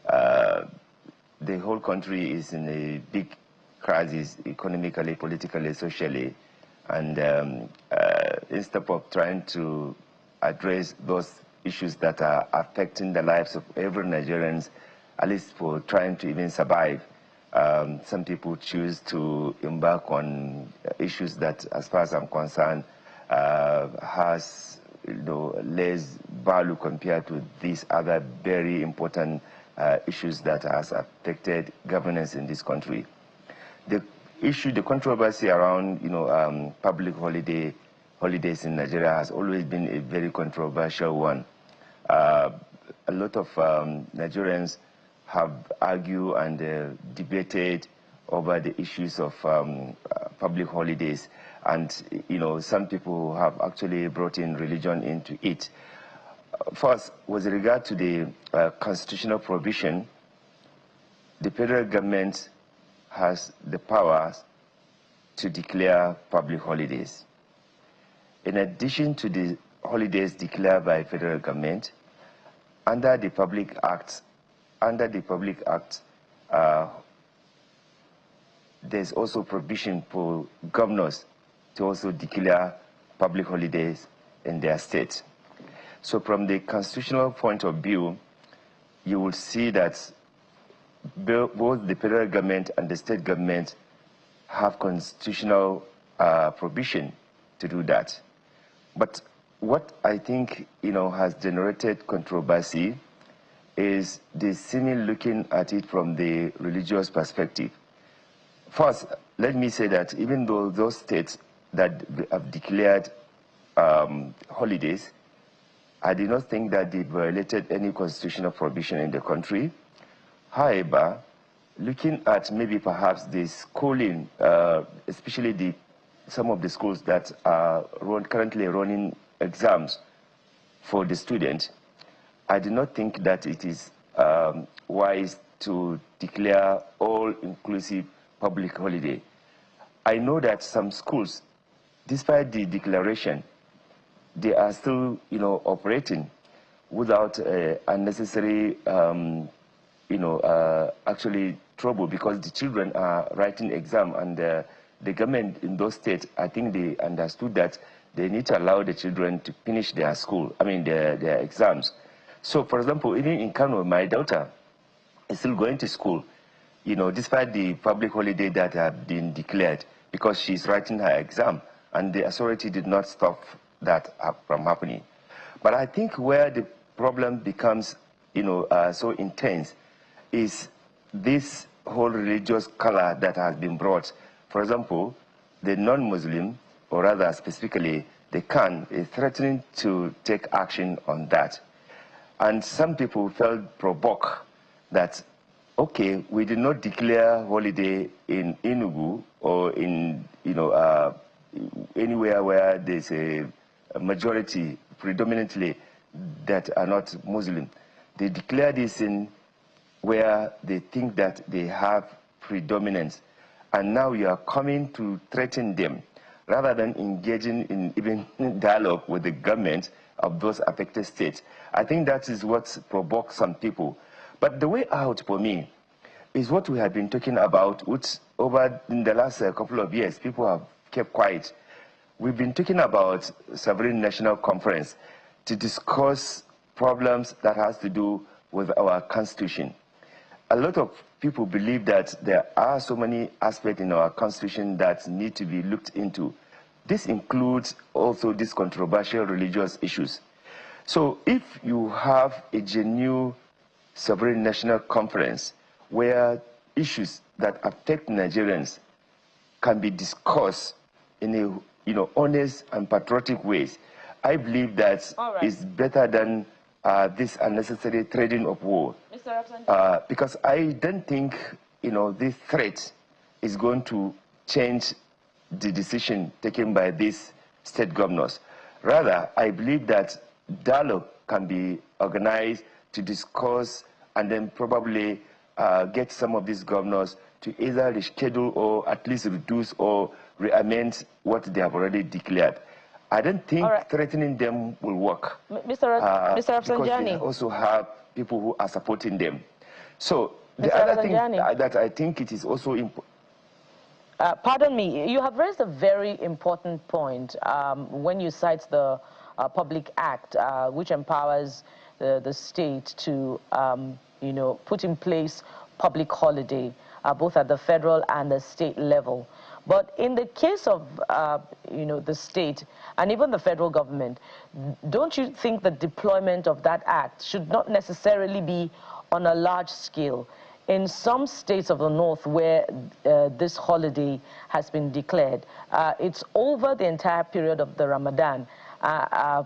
The whole country is in a big crisis, economically, politically, socially, and instead of trying to address those issues that are affecting the lives of every Nigerian, at least for trying to even survive, some people choose to embark on issues that, as far as I'm concerned, has less value compared to these other very important issues that has affected governance in this country. The controversy around public holidays in Nigeria has always been a very controversial one. A lot of Nigerians have argued and debated over the issues of public holidays, and some people have actually brought in religion into it. First, with regard to the constitutional provision, the federal government has the power to declare public holidays. In addition to the holidays declared by federal government, under the Public Act, there's also provision for governors to also declare public holidays in their state. So from the constitutional point of view, you will see that both the federal government and the state government have constitutional provision to do that. But what I think has generated controversy is the seeming looking at it from the religious perspective. First, let me say that even though those states that have declared holidays, I do not think that they violated any constitutional provision in the country. However, looking at maybe perhaps the schooling, especially some of the schools that are currently running exams for the students, I do not think that it is wise to declare all-inclusive public holiday. I know that some schools, despite the declaration, they are still, operating without unnecessary, actually trouble, because the children are writing exam, and the government in those states, I think they understood that they need to allow the children to finish their school, their exams. So, for example, even in Kano, my daughter is still going to school, despite the public holiday that had been declared, because she's writing her exam, and the authority did not stop that from happening. But I think where the problem becomes, so intense is this whole religious color that has been brought. For example, the non-Muslim, or rather specifically the Khan, is threatening to take action on that. And some people felt provoked that, okay, we did not declare holiday in Enugu or in anywhere where there's a majority predominantly that are not Muslim. They declare this in where they think that they have predominance. And now you are coming to threaten them rather than engaging in even dialogue with the government of those affected states. I think that is what provokes some people. But the way out for me is what we have been talking about, which over in the last couple of years, people have kept quiet. We've been talking about Sovereign National Conference to discuss problems that has to do with our constitution. A lot of people believe that there are so many aspects in our constitution that need to be looked into. This includes also these controversial religious issues. So if you have a genuine Sovereign National Conference where issues that affect Nigerians can be discussed in a honest and patriotic ways, I believe that is better than this unnecessary trading of war. Because I don't think this threat is going to change the decision taken by these state governors. Rather, I believe that dialogue can be organized to discuss and then probably get some of these governors to either reschedule or at least reduce or re-amend what they have already declared. I don't think threatening them will work. Mr. Rafsanjani. Because they also have people who are supporting them. So the other thing that I think it is also important. Pardon me, you have raised a very important point when you cite the Public Act, which empowers the state to, put in place public holiday, both at the federal and the state level. But in the case of, the state and even the federal government, don't you think the deployment of that act should not necessarily be on a large scale? In some states of the north where this holiday has been declared, it's over the entire period of the Ramadan,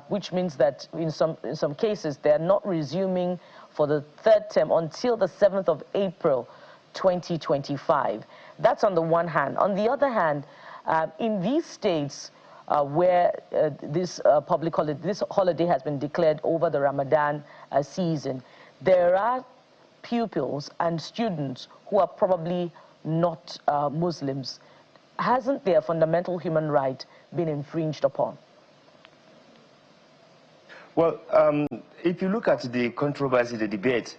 which means that in some cases they're not resuming for the third term until the 7th of April 2025. That's on the one hand. On the other hand, in these states where this public holiday, this holiday has been declared over the Ramadan season, there are pupils and students who are probably not Muslims. Hasn't their fundamental human right been infringed upon? Well, if you look at the controversy, the debate,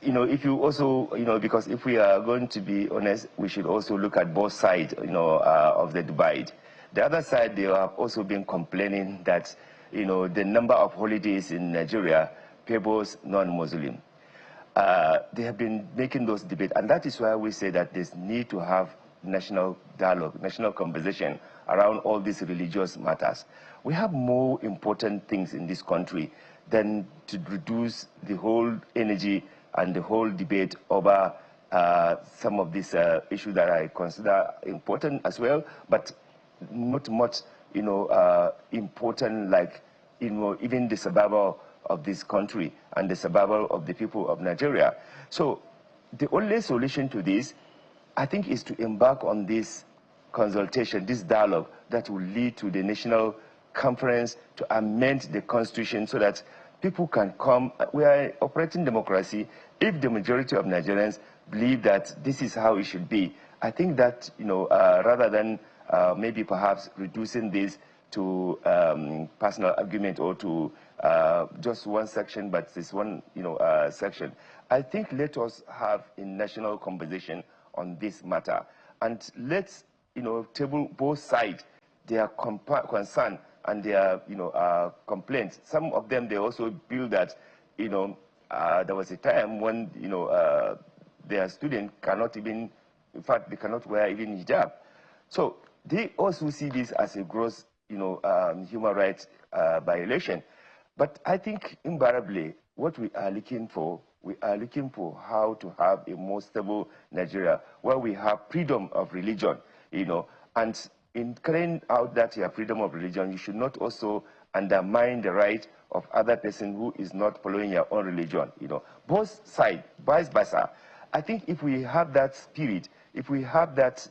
if you also, because if we are going to be honest, we should also look at both sides, of the divide. The other side, they have also been complaining that, the number of holidays in Nigeria favors non-Muslim. They have been making those debates, and that is why we say that there's need to have national dialogue, national conversation around all these religious matters. We have more important things in this country than to reduce the whole energy and the whole debate over some of these issues that I consider important as well, but not much, important like, even the survival of this country and the survival of the people of Nigeria. So the only solution to this, I think, is to embark on this consultation, this dialogue that will lead to the national conference to amend the constitution so that people can come. We are operating democracy. If the majority of Nigerians believe that this is how it should be, I think that, rather than maybe perhaps reducing this to personal argument or to just one section, but this one, section, I think let us have a national conversation on this matter, and let's, table both sides, their concern and their, complaints. Some of them, they also feel that, there was a time when, their students cannot even, in fact, they cannot wear even hijab. So they also see this as a gross, human rights violation. But I think invariably what we are looking for how to have a more stable Nigeria where we have freedom of religion, and in carrying out that freedom of religion, you should not also undermine the right of other person who is not following your own religion, both sides, vice versa. I think if we have that spirit, if we have that,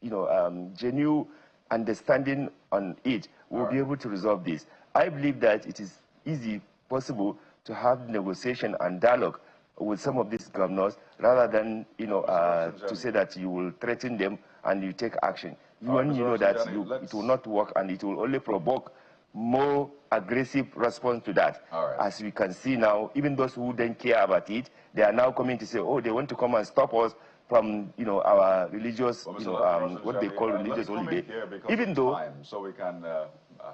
genuine understanding on it, we'll be able to resolve this. I believe that it is possible to have negotiation and dialogue with some of these governors rather than, to say that you will threaten them and you take action. When you know that it will not work and it will only provoke more aggressive response to that. As we can see now, even those who don't care about it, they are now coming to say, oh, they want to come and stop us from, our religious, what they call religious holiday. Even though, so we can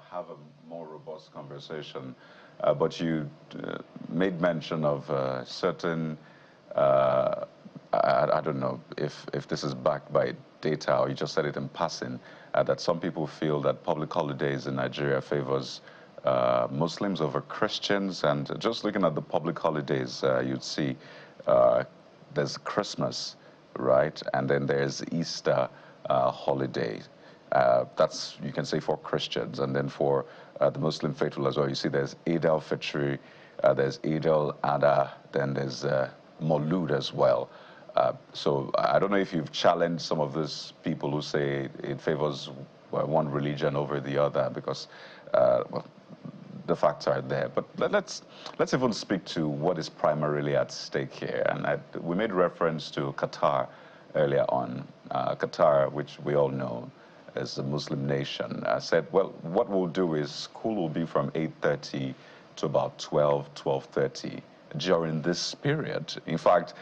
have a more robust conversation. But you made mention of certain, I don't know if this is backed by data or you just said it in passing, that some people feel that public holidays in Nigeria favors Muslims over Christians. And just looking at the public holidays, you'd see there's Christmas, right? And then there's Easter holiday. That's, you can say, for Christians. And then for the Muslim faithful as well, you see there's Eid al-Fitr, there's Eid al-Adha, then there's Maulud as well. So I don't know if you've challenged some of those people who say it favors one religion over the other, because well, the facts are there. But let's even speak to what is primarily at stake here. And we made reference to Qatar earlier on. Qatar, which we all know as a Muslim nation, said, well, what we'll do is school will be from 8:30 to about 12:30 during this period. In fact,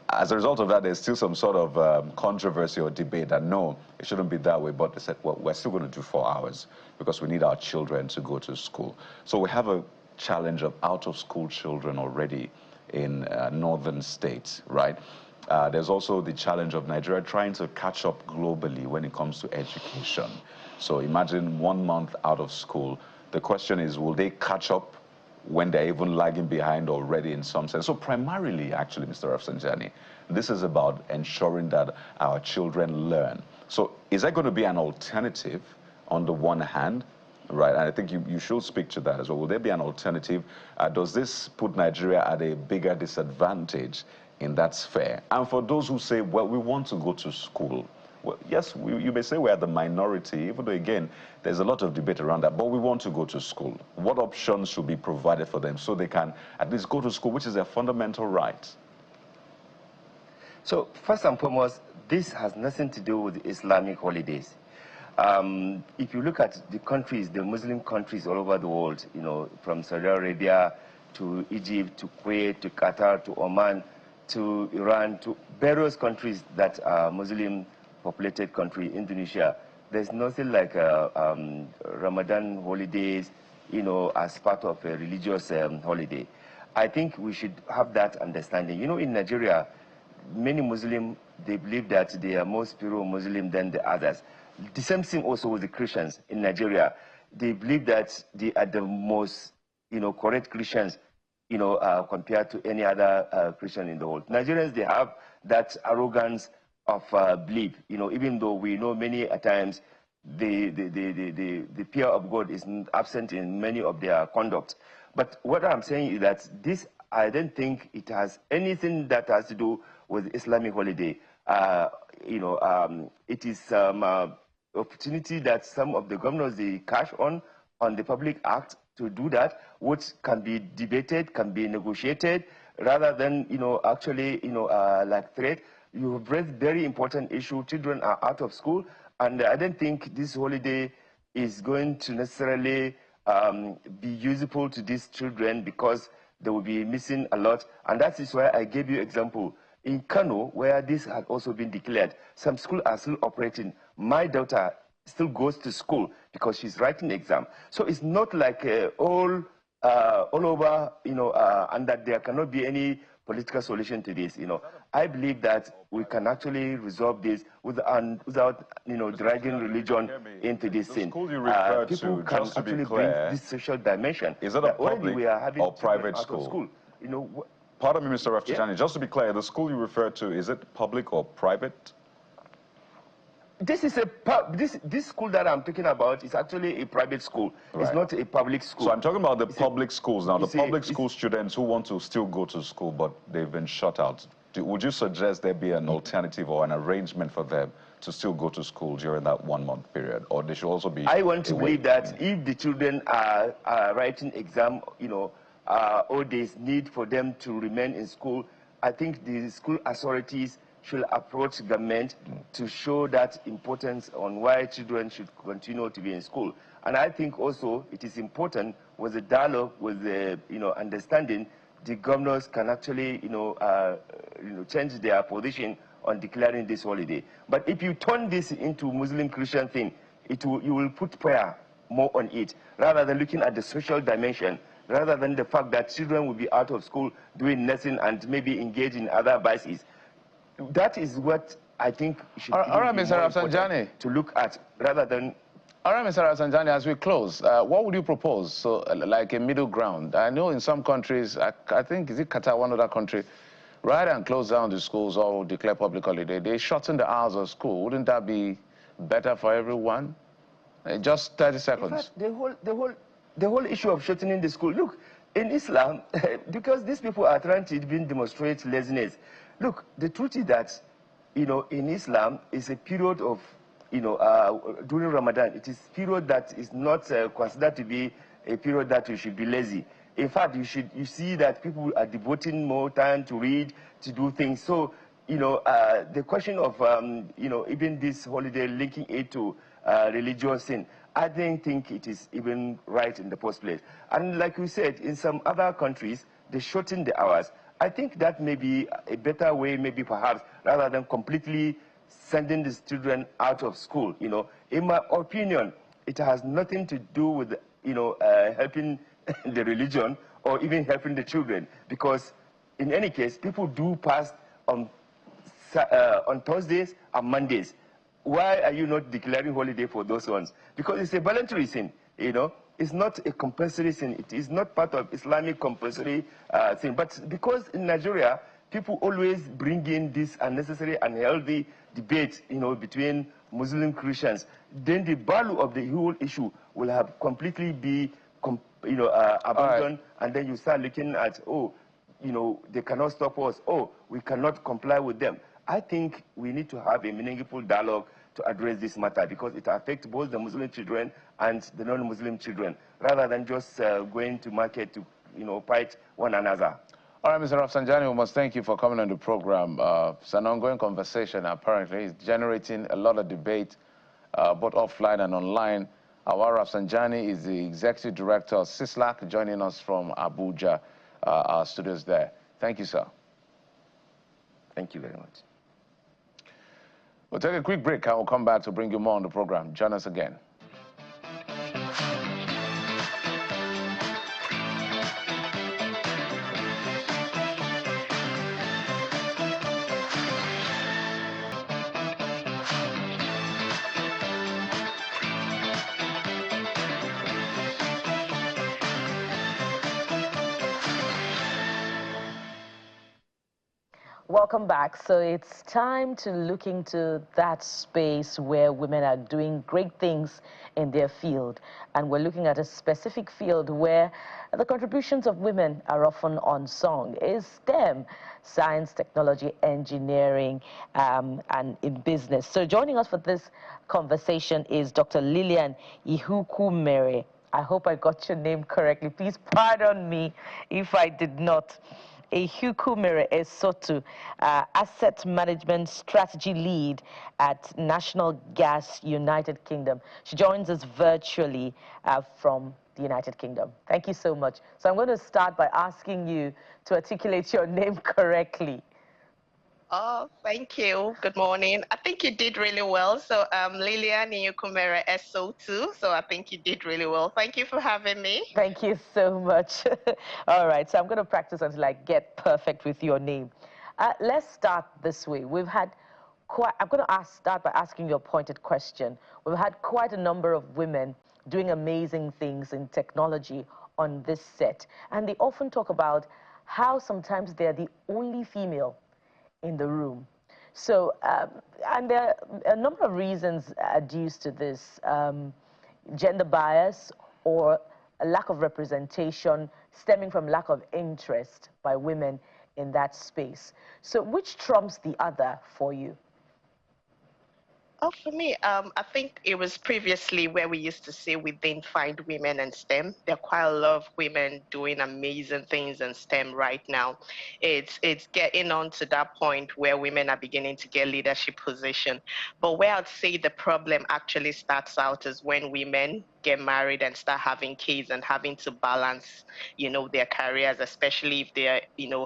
as a result of that, there's still some sort of controversy or debate that no, it shouldn't be that way. But they said, well, we're still going to do 4 hours because we need our children to go to school. So we have a challenge of out-of-school children already in northern states, right? There's also the challenge of Nigeria trying to catch up globally when it comes to education. So imagine 1 month out of school. The question is, will they catch up when they're even lagging behind already in some sense? So primarily, actually, Mr. Rafsanjani, this is about ensuring that our children learn. So is there going to be an alternative on the one hand, right? And I think you should speak to that as well. Will there be an alternative? Does this put Nigeria at a bigger disadvantage in that sphere? And for those who say, well, we want to go to school, well, yes, you may say we're the minority, even though, again, there's a lot of debate around that, but we want to go to school. What options should be provided for them so they can at least go to school, which is their fundamental right? So, first and foremost, this has nothing to do with Islamic holidays. If you look at the countries, the Muslim countries all over the world, from Saudi Arabia to Egypt, to Kuwait, to Qatar, to Oman, to Iran, to various countries that are Muslim populated country, Indonesia, there's nothing like Ramadan holidays, as part of a religious holiday. I think we should have that understanding. In Nigeria, many Muslims, they believe that they are more spiritual Muslim than the others. The same thing also with the Christians in Nigeria. They believe that they are the most, correct Christians, compared to any other Christian in the world. Nigerians, they have that arrogance of belief, even though we know many a times the fear of God is absent in many of their conduct. But what I'm saying is that this, I don't think it has anything that has to do with Islamic holiday. It is opportunity that some of the governors, they cash on the Public Act to do that, which can be debated, can be negotiated, rather than, actually, like threat. You have raised very important issue. Children are out of school, and I don't think this holiday is going to necessarily be useful to these children because they will be missing a lot. And that is why I gave you example. In Kano, where this has also been declared, some schools are still operating. My daughter still goes to school because she's writing exam. So it's not like all over, and that there cannot be any political solution to this. I believe that we can actually resolve this without dragging religion into this thing. People can actually bring this social dimension. Is it a public or private school? Pardon me, Mr. Rafsanjani, just to be clear, the school you refer to, is it public or private? This is this school that I'm talking about is actually a private school. Right. It's not a public school. So I'm talking about the public schools now. The public school students who want to still go to school, but they've been shut out. would you suggest there be an alternative or an arrangement for them to still go to school during that 1 month period, or they should also be? I want to away? believe that if the children are writing exam, all days need for them to remain in school, I think the school authorities should approach government to show that importance on why children should continue to be in school. And I think also it is important with the dialogue, with the understanding, the governors can actually change their position on declaring this holiday. But if you turn this into Muslim Christian thing, you will put prayer more on it rather than looking at the social dimension, rather than the fact that children will be out of school doing nothing and maybe engage in other vices. That is what I think should be All right, Mr. more Rafsanjani, to look at rather than. All right, Mr. Rafsanjani, as we close, what would you propose? So, like a middle ground. I know in some countries, I think, is it Qatar, one other country, rather than close down the schools or declare public holiday, they shorten the hours of school. Wouldn't that be better for everyone? Just 30 seconds. In fact, the whole issue of shortening the school. Look, in Islam, because these people are trying to even demonstrate laziness. Look, the truth is that, in Islam, it's a period of, during Ramadan, it is a period that is not considered to be a period that you should be lazy. In fact, you see that people are devoting more time to read, to do things. So, the question of, even this holiday linking it to religious sin, I don't think it is even right in the first place. And like we said, in some other countries, they shorten the hours. I think that may be a better way, maybe perhaps, rather than completely sending these children out of school. In my opinion, it has nothing to do with, helping the religion or even helping the children, because in any case, people do fast on Thursdays and Mondays. Why are you not declaring holiday for those ones? Because it's a voluntary sin, It's not a compulsory sin. It is not part of Islamic compulsory sin. But because in Nigeria, people always bring in this unnecessary, unhealthy debate, between Muslim Christians, then the value of the whole issue will have completely be, abandoned. Right. And then you start looking at, they cannot stop us. We cannot comply with them. I think we need to have a meaningful dialogue to address this matter, because it affects both the Muslim children and the non-Muslim children, rather than just going to market to, fight one another. All right, Mr. Rafsanjani, we must thank you for coming on the program. It's an ongoing conversation, apparently. It's generating a lot of debate, both offline and online. Awar Rafsanjani is the Executive Director of CISLAC, joining us from Abuja, our studios there. Thank you, sir. Thank you very much. We'll take a quick break and we'll come back to bring you more on the program. Join us again. Welcome back. So it's time to look into that space where women are doing great things in their field. And we're looking at a specific field where the contributions of women are often unsung. Is STEM, science, technology, engineering, and in business. So joining us for this conversation is Dr. Lillian Ihukumere. I hope I got your name correctly. Please pardon me if I did not. Ihukumere Esotu, Asset Management Strategy Lead at National Gas United Kingdom. She joins us virtually from the United Kingdom. Thank you so much. So I'm going to start by asking you to articulate your name correctly. Oh, thank you. Good morning. I think you did really well. So Lilian Ihukumere SO2. So I think you did really well. Thank you for having me. Thank you so much. All right. So I'm going to practice until I get perfect with your name. Let's start this way. We've had I'm going to start by asking you a pointed question. We've had quite a number of women doing amazing things in technology on this set. And they often talk about how sometimes they're the only female in the room. So, and there are a number of reasons adduced to this. Gender bias or a lack of representation stemming from lack of interest by women in that space. So which trumps the other for you? Oh, for me, I think it was previously where we used to say we didn't find women in STEM. There are quite a lot of women doing amazing things in STEM right now. It's getting on to that point where women are beginning to get leadership position. But where I'd say the problem actually starts out is when women get married and start having kids and having to balance, their careers, especially if they,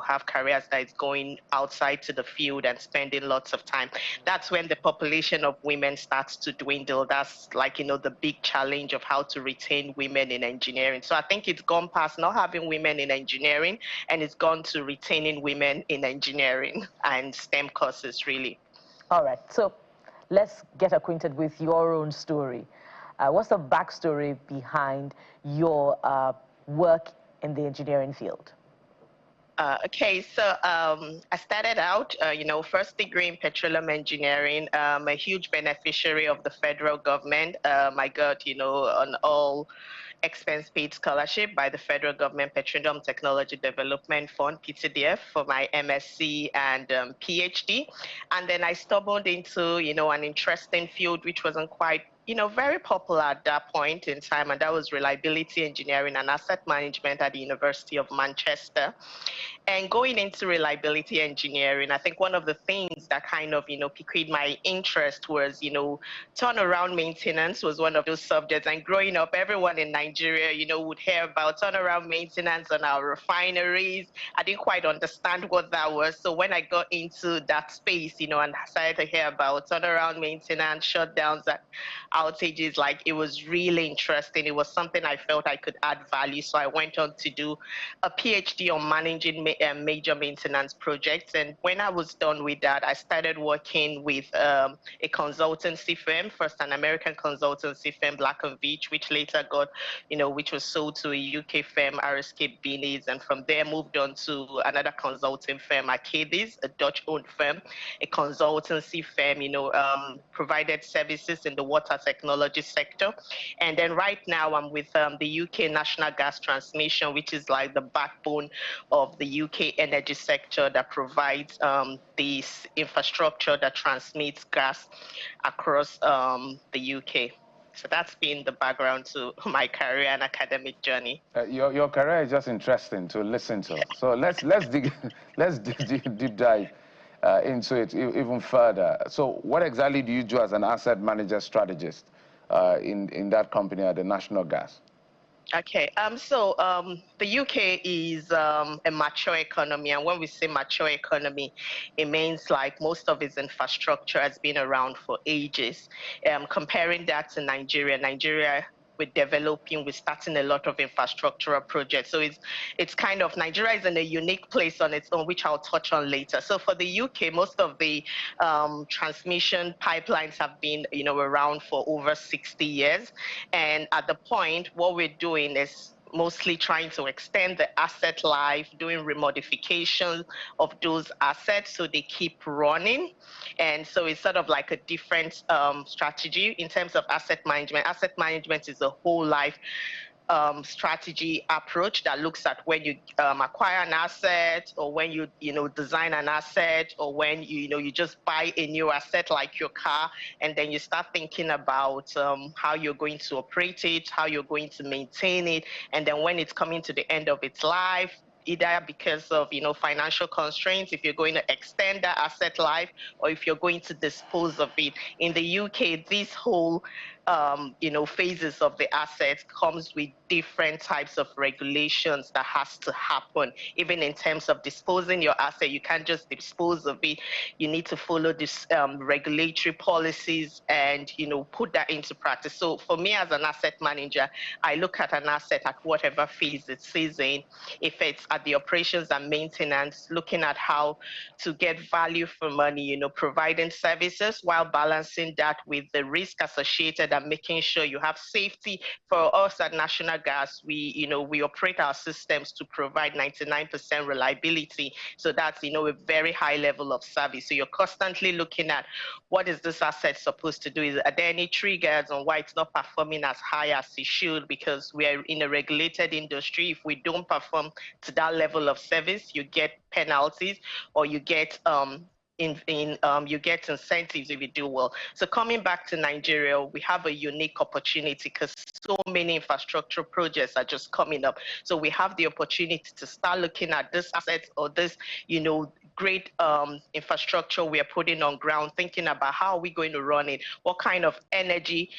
have careers that is going outside to the field and spending lots of time. That's when the population of women starts to dwindle. That's like, the big challenge of how to retain women in engineering. So I think it's gone past not having women in engineering, and it's gone to retaining women in engineering and STEM courses, really. All right, so let's get acquainted with your own story. What's the backstory behind your work in the engineering field? Okay, so I started out, first degree in petroleum engineering. A huge beneficiary of the federal government. I got, an all expense paid scholarship by the federal government Petroleum Technology Development Fund, PTDF, for my MSc and PhD. And then I stumbled into, an interesting field which wasn't quite very popular at that point in time, and that was reliability engineering and asset management at the University of Manchester. And going into reliability engineering, I think one of the things that kind of, piqued my interest was, turnaround maintenance was one of those subjects. And growing up, everyone in Nigeria, would hear about turnaround maintenance on our refineries. I didn't quite understand what that was. So when I got into that space, and started to hear about turnaround maintenance, shutdowns, and outages, like, it was really interesting. It was something I felt I could add value. So I went on to do a PhD on managing major maintenance projects. And when I was done with that, I started working with a consultancy firm, first an American consultancy firm, Black & Veatch, which later got, which was sold to a UK firm, RSK Beanies. And from there moved on to another consulting firm, Arcadis, a Dutch-owned firm, a consultancy firm, provided services in the water technology sector. And then right now I'm with the UK National Gas Transmission, which is like the backbone of the UK energy sector that provides this infrastructure that transmits gas across the UK. So that's been the background to my career and academic journey. Your career is just interesting to listen to. So let's dig deep dive into it even further. So what exactly do you do as an asset manager strategist in that company at the National Gas? Okay, the UK is a mature economy, and when we say mature economy, it means like most of its infrastructure has been around for ages. Comparing that to Nigeria, we're starting a lot of infrastructural projects. So it's kind of, Nigeria is in a unique place on its own, which I'll touch on later. So for the UK, most of the transmission pipelines have been, around for over 60 years. And at the point, what we're doing is mostly trying to extend the asset life, doing remodification of those assets so they keep running. And so it's sort of like a different strategy in terms of asset management. Asset management is a whole life strategy approach that looks at when you acquire an asset, or when you design an asset, or when you just buy a new asset like your car, and then you start thinking about how you're going to operate it, how you're going to maintain it, and then when it's coming to the end of its life, either because of financial constraints, if you're going to extend that asset life, or if you're going to dispose of it. In the UK, this whole phases of the assets comes with different types of regulations that has to happen. Even in terms of disposing your asset, you can't just dispose of it. You need to follow this regulatory policies and put that into practice. So for me as an asset manager, I look at an asset at whatever phase it's in. If it's at the operations and maintenance, looking at how to get value for money, providing services while balancing that with the risk associated making sure you have safety. For us at National Gas, we operate our systems to provide 99% reliability. So that's, a very high level of service. So you're constantly looking at what is this asset supposed to do? Are there any triggers on why it's not performing as high as it should? Because we are in a regulated industry. If we don't perform to that level of service, you get penalties, or you get you get incentives if you do well. So coming back to Nigeria, we have a unique opportunity because so many infrastructure projects are just coming up. So we have the opportunity to start looking at this asset or this, great infrastructure we are putting on ground, thinking about how are we going to run it, what kind of energy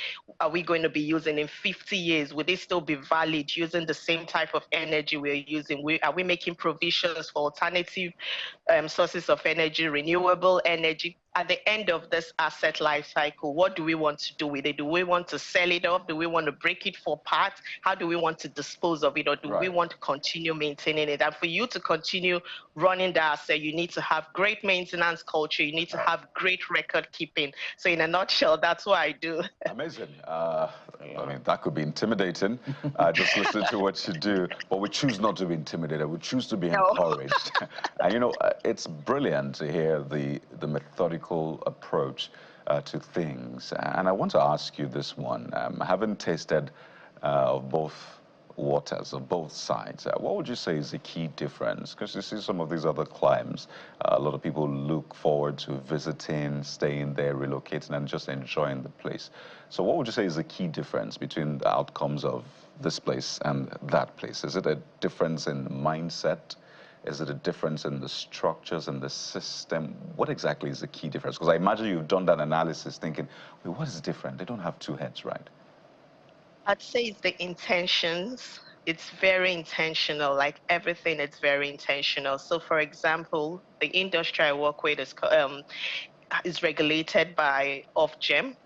are we going to be using in 50 years? Would it still be valid using the same type of energy we're using? Are we making provisions for alternative sources of energy, renewable energy? At the end of this asset life cycle, what do we want to do with it? Do we want to sell it off? Do we want to break it for parts? How do we want to dispose of it? Or do we want to continue maintaining it? And for you to continue running the asset, you need to have great maintenance culture. You need to have great record keeping. So in a nutshell, that's what I do. Amazing. I mean, that could be intimidating, just listening to what you do. But we choose not to be intimidated. We choose to be encouraged. And, it's brilliant to hear the methodical approach to things. And I want to ask you this one. Having tasted of both waters, of both sides, what would you say is the key difference? Because you see some of these other climes, a lot of people look forward to visiting, staying there, relocating, and just enjoying the place. So what would you say is the key difference between the outcomes of this place and that place? Is it a difference in mindset? Is it a difference in the structures and the system? What exactly is the key difference? Because I imagine you've done that analysis thinking, wait, what is different? They don't have two heads, right? I'd say it's the intentions. It's very intentional, like everything, it's very intentional. So for example, the industry I work with is regulated by Ofgem,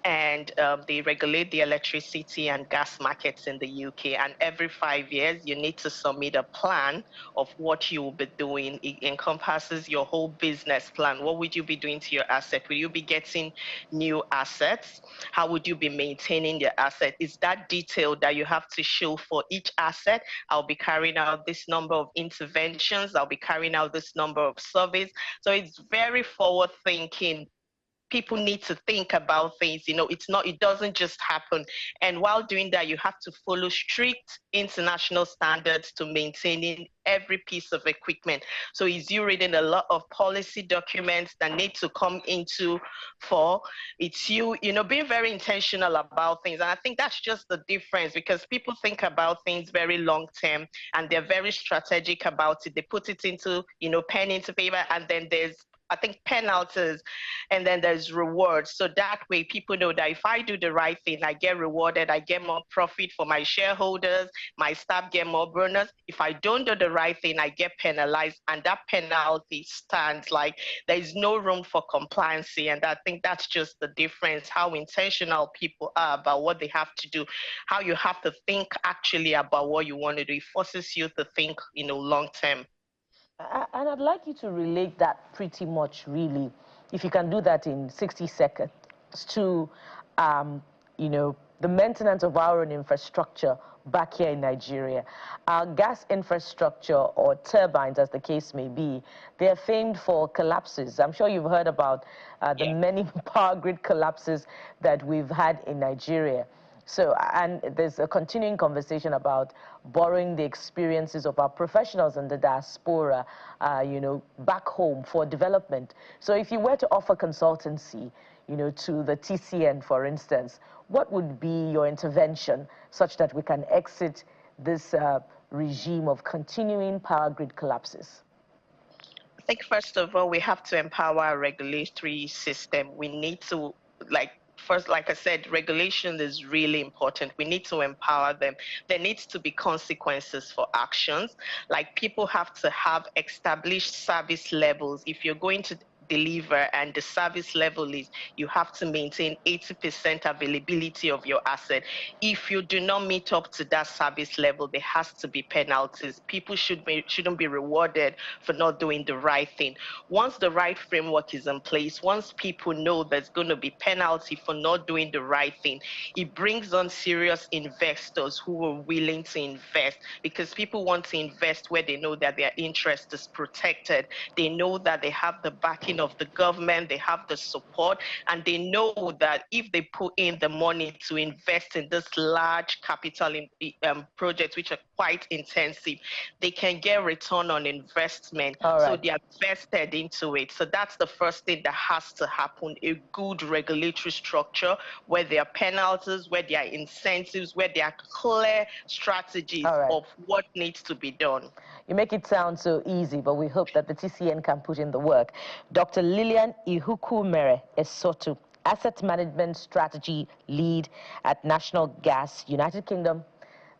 and they regulate the electricity and gas markets in the UK. And every 5 years, you need to submit a plan of what you will be doing. It encompasses your whole business plan. What would you be doing to your asset? Will you be getting new assets? How would you be maintaining your asset? Is that detailed that you have to show for each asset? I'll be carrying out this number of interventions. I'll be carrying out this number of surveys. So it's very forward thinking. People need to think about things, it doesn't just happen. And while doing that, you have to follow strict international standards to maintaining every piece of equipment. So it's you reading a lot of policy documents that need to come into for. It's you, being very intentional about things. And I think that's just the difference, because people think about things very long term and they're very strategic about it. They put it into, pen into paper, and then there's, I think, penalties, and then there's rewards. So that way people know that if I do the right thing, I get rewarded, I get more profit for my shareholders, my staff get more bonus. If I don't do the right thing, I get penalized, and that penalty stands. Like, there's no room for compliancy. And I think that's just the difference, how intentional people are about what they have to do, how you have to think actually about what you want to do. It forces you to think, long term. And I'd like you to relate that pretty much, really, if you can do that in 60 seconds, to, the maintenance of our own infrastructure back here in Nigeria. Our gas infrastructure, or turbines, as the case may be, they're famed for collapses. I'm sure you've heard about the many power grid collapses that we've had in Nigeria. So, and there's a continuing conversation about borrowing the experiences of our professionals in the diaspora, back home for development. So if you were to offer consultancy, to the TCN, for instance, what would be your intervention such that we can exit this regime of continuing power grid collapses? I think, first of all, we have to empower our regulatory system. We need to, first, like I said, regulation is really important. We need to empower them. There needs to be consequences for actions. Like, people have to have established service levels. If you're going to deliver, and the service level is you have to maintain 80% availability of your asset. If you do not meet up to that service level, there has to be penalties. People shouldn't be rewarded for not doing the right thing. Once the right framework is in place, once people know there's going to be penalty for not doing the right thing, it brings on serious investors who are willing to invest, because people want to invest where they know that their interest is protected. They know that they have the backing of the government, they have the support, and they know that if they put in the money to invest in this large capital projects, which are quite intensive, they can get return on investment. All So right. they are invested into it. So that's the first thing that has to happen: a good regulatory structure where there are penalties, where there are incentives, where there are clear strategies All right. of what needs to be done. You make it sound so easy, but we hope that the TCN can put in the work. Dr. Lillian Ihukumere Esotu, Asset Management Strategy Lead at National Gas, United Kingdom.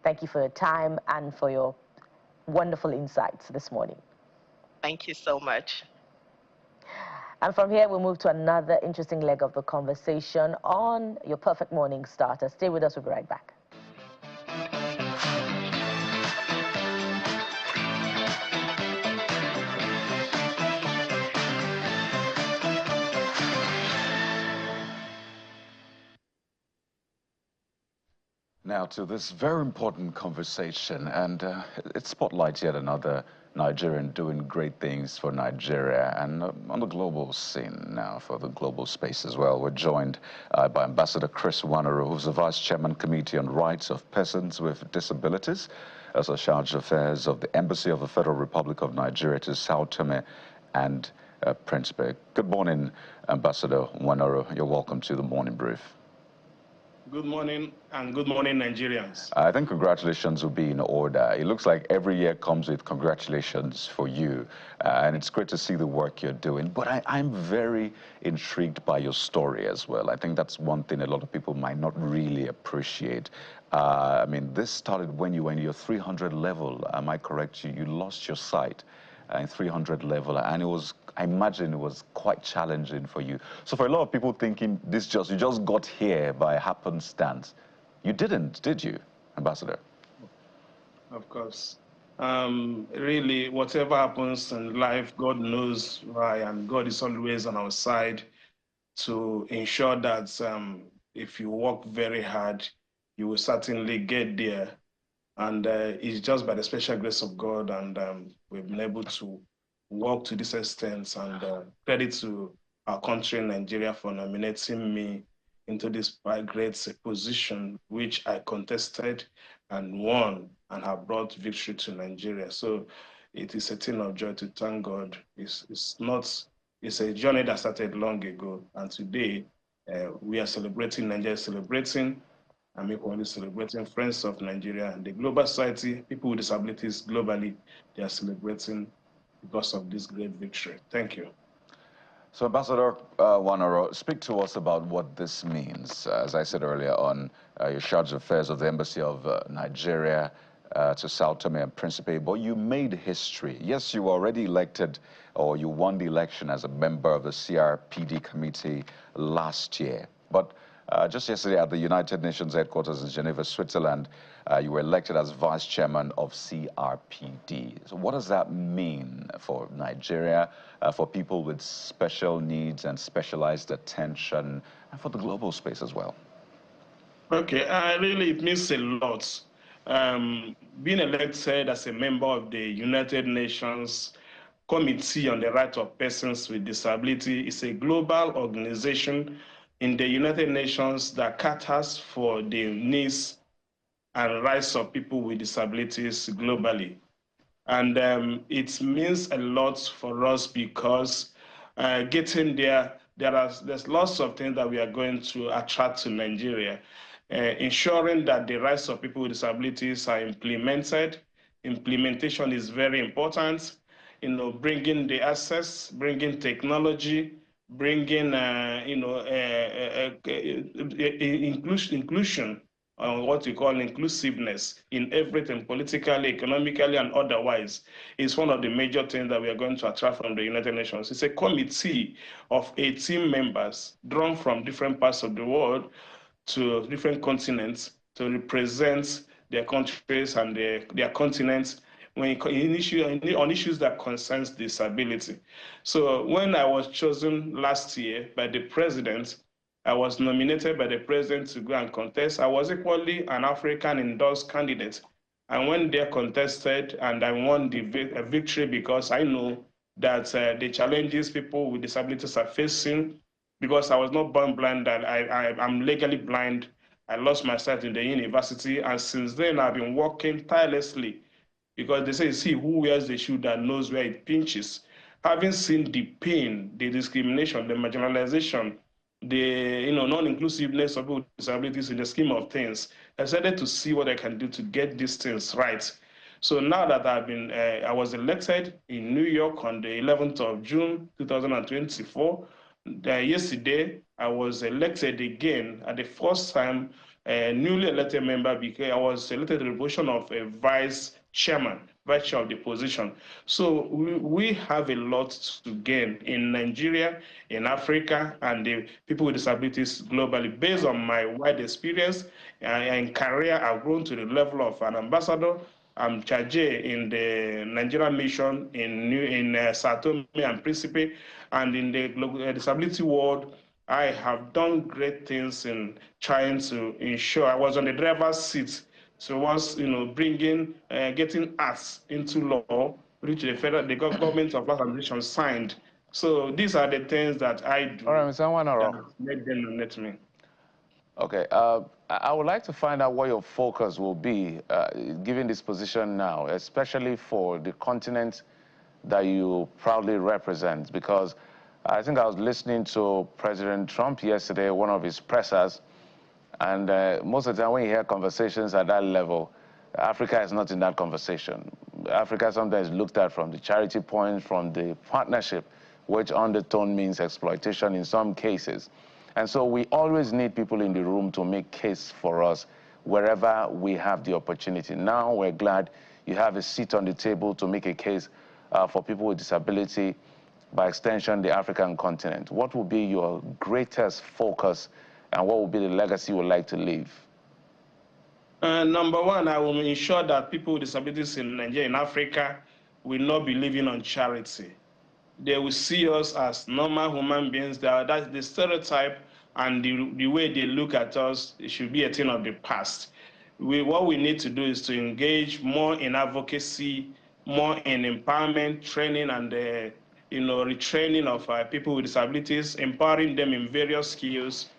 Thank you for your time and for your wonderful insights this morning. Thank you so much. And from here, we'll move to another interesting leg of the conversation on your perfect morning starter. Stay with us, we'll be right back. Now to this very important conversation, and it spotlights yet another Nigerian doing great things for Nigeria and on the global scene now, for the global space as well. We're joined by Ambassador Chris Wanero, who's the Vice Chairman Committee on Rights of Persons with Disabilities, as a Charge d'Affaires of the Embassy of the Federal Republic of Nigeria to Sao Tome and Principe. Good morning, Ambassador Wanero. You're welcome to the Morning Brief. Good morning, and good morning, Nigerians. I think congratulations will be in order. It looks like every year comes with congratulations for you, and it's great to see the work you're doing. But I'm very intrigued by your story as well. I think that's one thing a lot of people might not really appreciate. I mean, this started when you were in your 300 level. Am I correct? You lost your sight in 300 level, and it was, I imagine it was quite challenging for you. So for a lot of people thinking you just got here by happenstance, you didn't, did you, Ambassador? Of course. Really, whatever happens in life, God knows why, and God is always on our side to ensure that if you work very hard, you will certainly get there. And it's just by the special grace of God, and we've been able to work to this extent. And credit to our country, Nigeria, for nominating me into this great position, which I contested and won, and have brought victory to Nigeria. So it is a thing of joy to thank God. It's a journey that started long ago, and today we are celebrating, Nigeria is celebrating. I'm equally celebrating Friends of Nigeria and the global society, people with disabilities globally, they are celebrating because of this great victory. Thank you. So Ambassador Wanero, speak to us about what this means. As I said earlier on, your charge d'affaires of the Embassy of Nigeria to Sao Tome and Principe, but you made history. Yes, you were already elected, or you won the election as a member of the CRPD committee last year. But just yesterday at the United Nations headquarters in Geneva, Switzerland, you were elected as vice chairman of CRPD. So what does that mean for Nigeria, for people with special needs and specialized attention, and for the global space as well? Okay, really it means a lot. Being elected as a member of the United Nations Committee on the Rights of Persons with Disability is a global organization in the United Nations that caters for the needs and rights of people with disabilities globally. And it means a lot for us because getting there, there's lots of things that we are going to attract to Nigeria. Ensuring that the rights of people with disabilities are implemented. Implementation is very important. You know, bringing the access, bringing technology, bringing inclusion on what we call inclusiveness in everything, politically, economically, and otherwise, is one of the major things that we are going to attract from the United Nations. It's a committee of 18 members drawn from different parts of the world to different continents to represent their countries and their continents on issues that concerns disability. So when I was chosen last year by the president, I was nominated by the president to go and contest. I was equally an African endorsed candidate. I went there, contested, and I won the victory because I know that the challenges people with disabilities are facing, because I was not born blind, that I'm legally blind. I lost my sight in the university, and since then I've been working tirelessly, because they say, see who wears the shoe that knows where it pinches. Having seen the pain, the discrimination, the marginalization, the non-inclusiveness of people with disabilities in the scheme of things, I decided to see what I can do to get these things right. So now that I was elected in New York on the 11th of June, 2024. Yesterday, I was elected again at the first time, newly elected member, because I was elected to the position of a vice chair of the position. So we have a lot to gain in Nigeria, in Africa, and the people with disabilities globally. Based on my wide experience and career, I've grown to the level of an ambassador. I'm chargé in the Nigerian mission in Sao Tome and Principe, and in the disability world, I have done great things in trying to ensure. I was on the driver's seat, so once bringing, getting acts into law, which the government of Los Angeles signed. So these are the things that I do. All right, Mr. Wanaro. That made them nominate me. Okay, I would like to find out what your focus will be, given this position now, especially for the continent that you proudly represent, because I think I was listening to President Trump yesterday, one of his pressers, and most of the time when you hear conversations at that level, Africa is not in that conversation. Africa sometimes looked at from the charity point, from the partnership, which undertone means exploitation in some cases. And so we always need people in the room to make case for us wherever we have the opportunity. Now we're glad you have a seat on the table to make a case for people with disability, by extension, the African continent. What will be your greatest focus, and what will be the legacy you would like to leave? Number one, I will ensure that people with disabilities in Nigeria, in Africa, will not be living on charity. They will see us as normal human beings. That's the stereotype, and the way they look at us, it should be a thing of the past. What we need to do is to engage more in advocacy, more in empowerment, training, and retraining of people with disabilities, empowering them in various skills,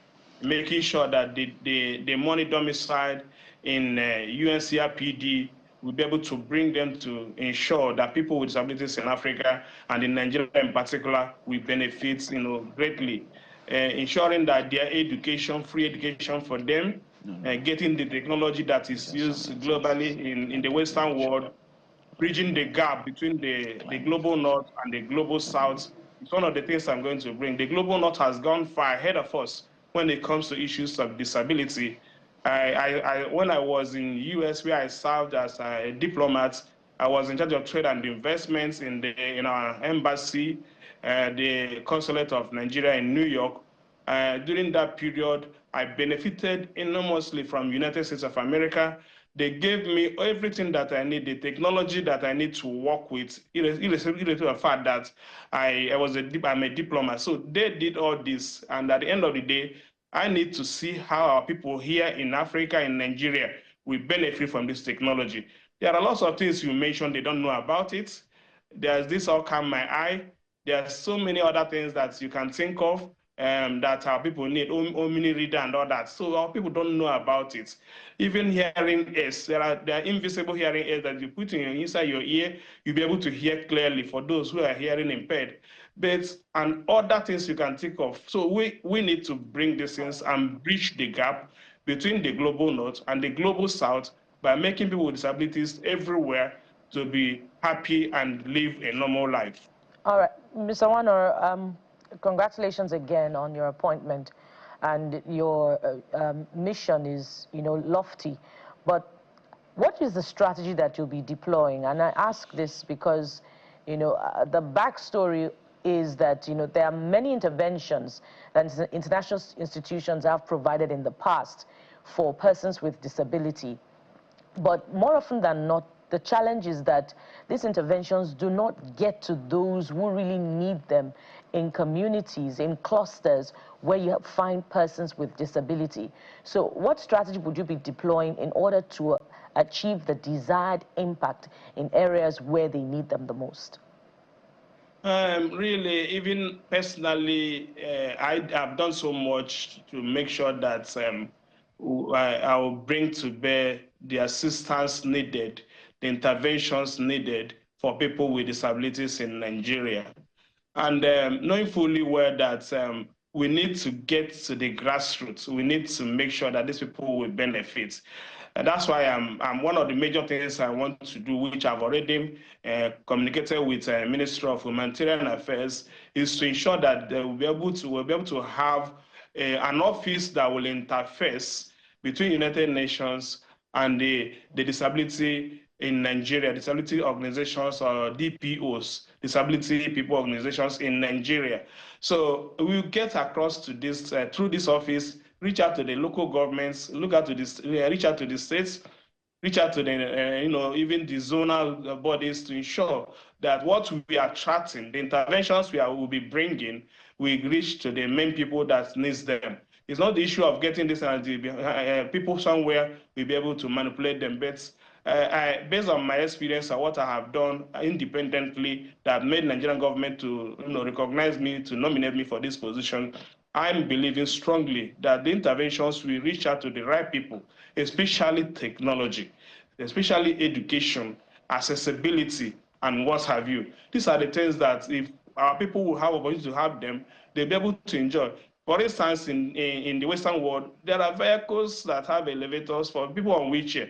making sure that the money domiciled in UNCRPD will be able to bring them to ensure that people with disabilities in Africa and in Nigeria in particular will benefit greatly. Ensuring that their education, free education for them, getting the technology that is used globally in the Western world, bridging the gap between the global north and the global south. It's one of the things I'm going to bring. The global north has gone far ahead of us when it comes to issues of disability. When I was in US, where I served as a diplomat, I was in charge of trade and investments in our embassy, the consulate of Nigeria in New York. During that period, I benefited enormously from United States of America. They gave me everything that I need, the technology that I need to work with, irrespective of the fact that I'm a diplomat. So they did all this, and at the end of the day, I need to see how our people here in Africa, in Nigeria, will benefit from this technology. There are lots of things you mentioned, they don't know about it. There's this all caught my eye. There are so many other things that you can think of that our people need, Omni reader and all that. So our people don't know about it. Even hearing aids, there are invisible hearing aids that you put inside your ear, you'll be able to hear clearly for those who are hearing impaired. And other things you can think of. So we need to bring these things and bridge the gap between the global north and the global south by making people with disabilities everywhere to be happy and live a normal life. All right, Mr. Wanaro, congratulations again on your appointment. and your mission is, lofty. But what is the strategy that you'll be deploying? And I ask this because, the backstory is that, there are many interventions that international institutions have provided in the past for persons with disability. But more often than not, the challenge is that these interventions do not get to those who really need them in communities, in clusters where you find persons with disability. So what strategy would you be deploying in order to achieve the desired impact in areas where they need them the most? Really, even personally, I have done so much to make sure that I will bring to bear the assistance needed, the interventions needed for people with disabilities in Nigeria. And knowing fully well that we need to get to the grassroots, we need to make sure that these people will benefit. And that's why I'm one of the major things I want to do, which I've already communicated with the Ministry of Humanitarian Affairs, is to ensure that we'll be able to have an office that will interface between United Nations and the disability in Nigeria, disability organizations or DPOs, disability people organizations in Nigeria. So we'll get across to this through this office, reach out to the local governments, reach out to the states, reach out to the even the zonal bodies to ensure that what we are attracting, the interventions will be bringing, we reach to the main people that needs them. It's not the issue of getting this people somewhere will be able to manipulate them, but based on my experience and what I have done independently that made Nigerian government to recognize me, to nominate me for this position, I'm believing strongly that the interventions will reach out to the right people, especially technology, especially education, accessibility, and what have you. These are the things that if our people will have opportunity to have them, they'll be able to enjoy. For instance, in the Western world, there are vehicles that have elevators for people on wheelchair.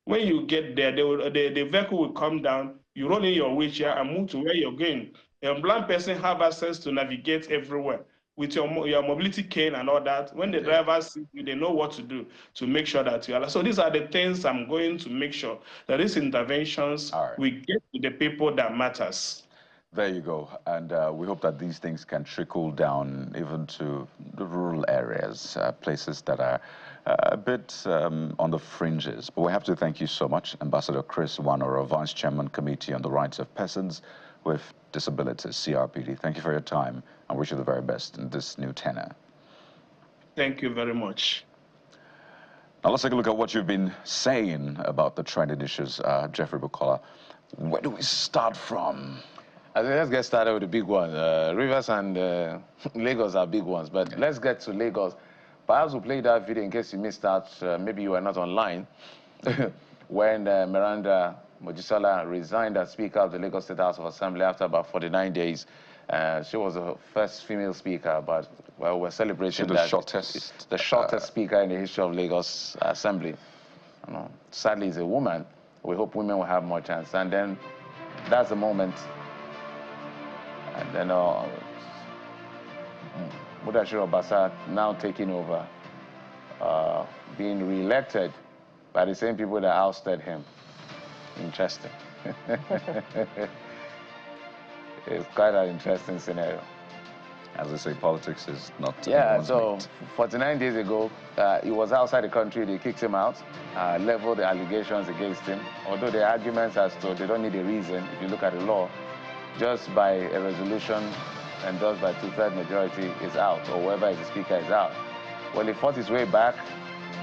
When you get there, the vehicle will come down, you roll in your wheelchair and move to where you're going. A blind person have access to navigate everywhere with your mobility cane and all that. When the driver sees you, they know what to do to make sure that you are. So these are the things I'm going to make sure that these interventions we get to the people that matters. There you go. And we hope that these things can trickle down even to the rural areas, places that are a bit on the fringes. But we have to thank you so much, Ambassador Chris Wanoro, Vice Chairman, Committee on the Rights of Persons with Disabilities, CRPD. Thank you for your time and wish you the very best in this new tenure. Thank you very much. Now let's take a look at what you've been saying about the trending issues. Jeffrey Bukola, where do we start from? Let's get started with the big one. Rivers and Lagos are big ones, but let's get to Lagos. Perhaps we'll play that video in case you missed out. Maybe you were not online when Miranda Mojisola resigned as Speaker of the Lagos State House of Assembly after about 49 days. She was the first female speaker, but well, we're celebrating the shortest speaker in the history of Lagos Assembly. Sadly, it's a woman. We hope women will have more chance. And then that's the moment. And then Mudashiru Obasa now taking over, being re-elected by the same people that ousted him. Interesting. It's quite an interesting scenario. As I say, politics is not... Yeah, so 49 days ago, he was outside the country, they kicked him out, leveled the allegations against him, although the arguments as to they don't need a reason, if you look at the law, just by a resolution endorsed by 2/3 majority is out, or whoever is the speaker is out. Well, he fought his way back.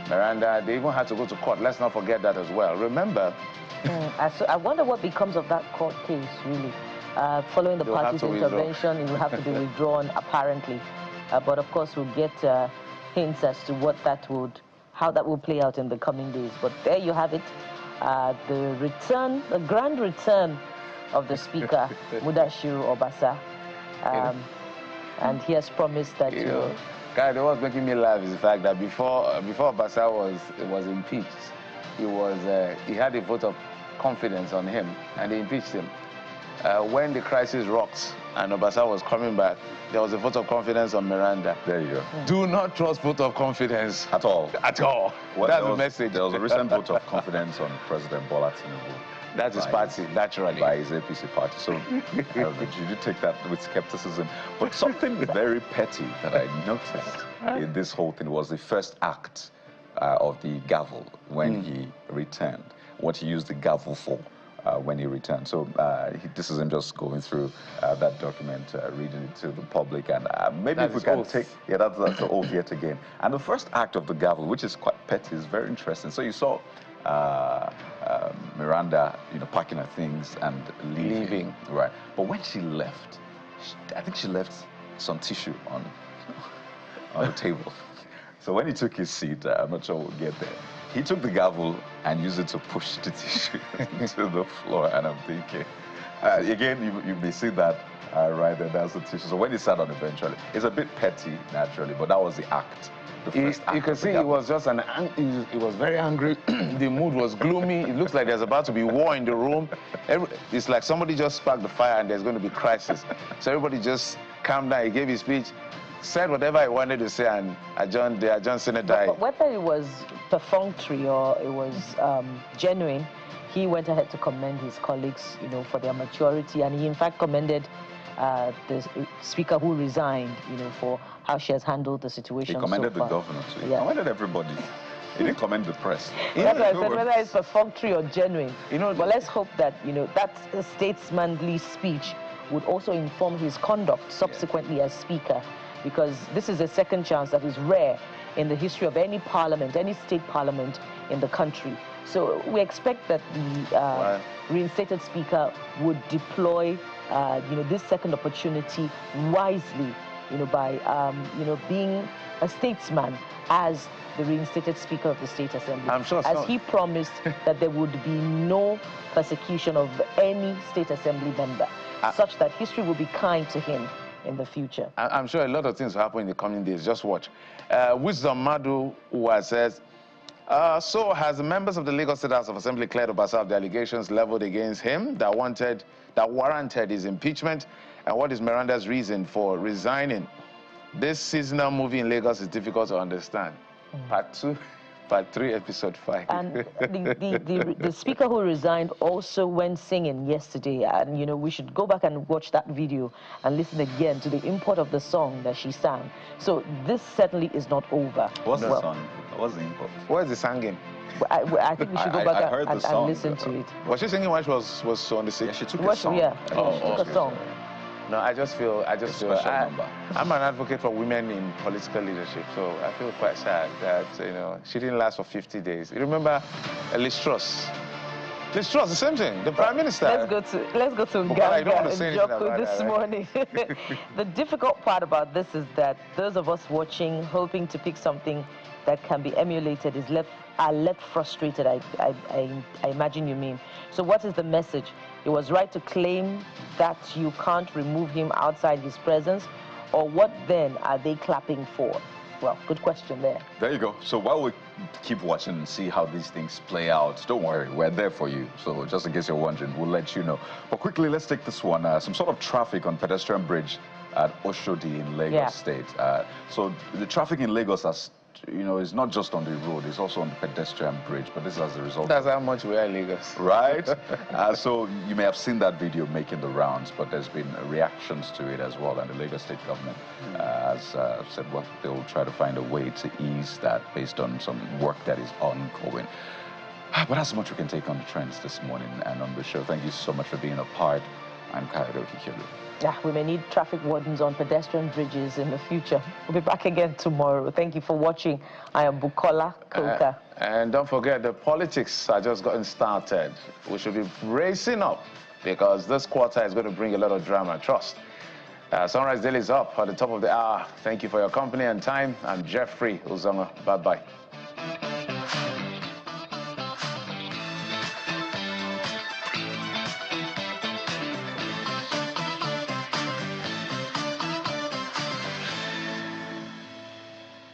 Miranda, they even had to go to court. Let's not forget that as well. Remember... I wonder what becomes of that court case, really. Following the party's intervention, it will have to be withdrawn, apparently. But of course, we'll get hints as to how that will play out in the coming days. But there you have it. The grand return of the Speaker, Mudashiru Obasa. And he has promised that... God, what's making me laugh is the fact that before Obasa was impeached, he had a vote of confidence on him, and they impeached him. when the crisis rocked and Obasa was coming back, there was a vote of confidence on Miranda. There you go. Do not trust vote of confidence. At all. At all. Well, That's the message. There was a recent vote of confidence on President Bola Tinubu. That's his party, naturally. By his APC party. So you do take that with skepticism. But something very petty that I noticed in this whole thing was the first act of the gavel when he returned, what he used the gavel for. When he returned. So this is him just going through that document, reading it to the public, and maybe if we can take, that's the oath yet again. And the first act of the gavel, which is quite petty, is very interesting. So you saw Miranda, packing her things and leaving. Right. But when she left, I think she left some tissue on the table. So when he took his seat, I'm not sure we'll get there. He took the gavel and used it to push the tissue into the floor, and I'm thinking, again, you may see that right there, that's the tissue. So when he sat on eventually, it's a bit petty, naturally, but that was the act. You can see he was just he was very angry. The mood was gloomy. It looks like there's about to be war in the room. It's like somebody just sparked the fire and there's going to be crisis. So everybody just calmed down. He gave his speech, said whatever he wanted to say, and the adjourned Senate died. But whether it was perfunctory or it was genuine, he went ahead to commend his colleagues, for their maturity, and he in fact commended the speaker who resigned, for how she has handled the situation. He commended so far. the governor too. He commended everybody. He didn't commend the press. That's why I said whether it's perfunctory or genuine. But let's hope that that statesmanly speech would also inform his conduct subsequently as speaker, because this is a second chance that is rare in the history of any parliament, any state parliament in the country. So we expect that the reinstated speaker would deploy, this second opportunity wisely, by, being a statesman as the reinstated speaker of the State Assembly. I'm sure as he promised that there would be no persecution of any State Assembly member, such that history will be kind to him in the future. I'm sure a lot of things will happen in the coming days. Just watch. Wisdom Madu says, so has the members of the Lagos State House of Assembly cleared Obasa of the allegations leveled against him that warranted his impeachment? And what is Miranda's reason for resigning? This seasonal movie in Lagos is difficult to understand. Part 2. Part 3, episode 5. And the speaker who resigned also went singing yesterday, and we should go back and watch that video and listen again to the import of the song that she sang. So this certainly is not over. What's the song? What's the import? What is the singing? I think we should go back and listen to it. Was she singing while she was on the stage? Yeah, she took a song. Yeah, she took a song. No, I'm an advocate for women in political leadership, so I feel quite sad that she didn't last for 50 days. You remember Liz Truss? Liz Truss, the same thing. The Prime Minister. Let's go to Ganga and Joko this morning. The difficult part about this is that those of us watching, hoping to pick something that can be emulated, are left frustrated. I imagine you mean. So what is the message? It was right to claim that you can't remove him outside his presence, or what then are they clapping for? Well, good question there. There you go. So while we keep watching and see how these things play out, don't worry, we're there for you. So just in case you're wondering, we'll let you know. But quickly, let's take this one. Some sort of traffic on pedestrian bridge at Oshodi in Lagos State. So the traffic in Lagos has is not just on the road, it's also on the pedestrian bridge, but this is as a result. That's how much we are in Lagos. Right? So you may have seen that video making the rounds, but there's been reactions to it as well, and the Lagos state government has said they will try to find a way to ease that based on some work that is ongoing. But that's how much we can take on the trends this morning and on the show. Thank you so much for being a part. I'm Kaido Kikelu. Yeah, we may need traffic wardens on pedestrian bridges in the future. We'll be back again tomorrow. Thank you for watching. I am Bukola Koka. And don't forget, the politics are just getting started. We should be racing up because this quarter is going to bring a lot of drama. Trust. Sunrise Daily is up at the top of the hour. Thank you for your company and time. I'm Jeffrey Uzama. Bye-bye.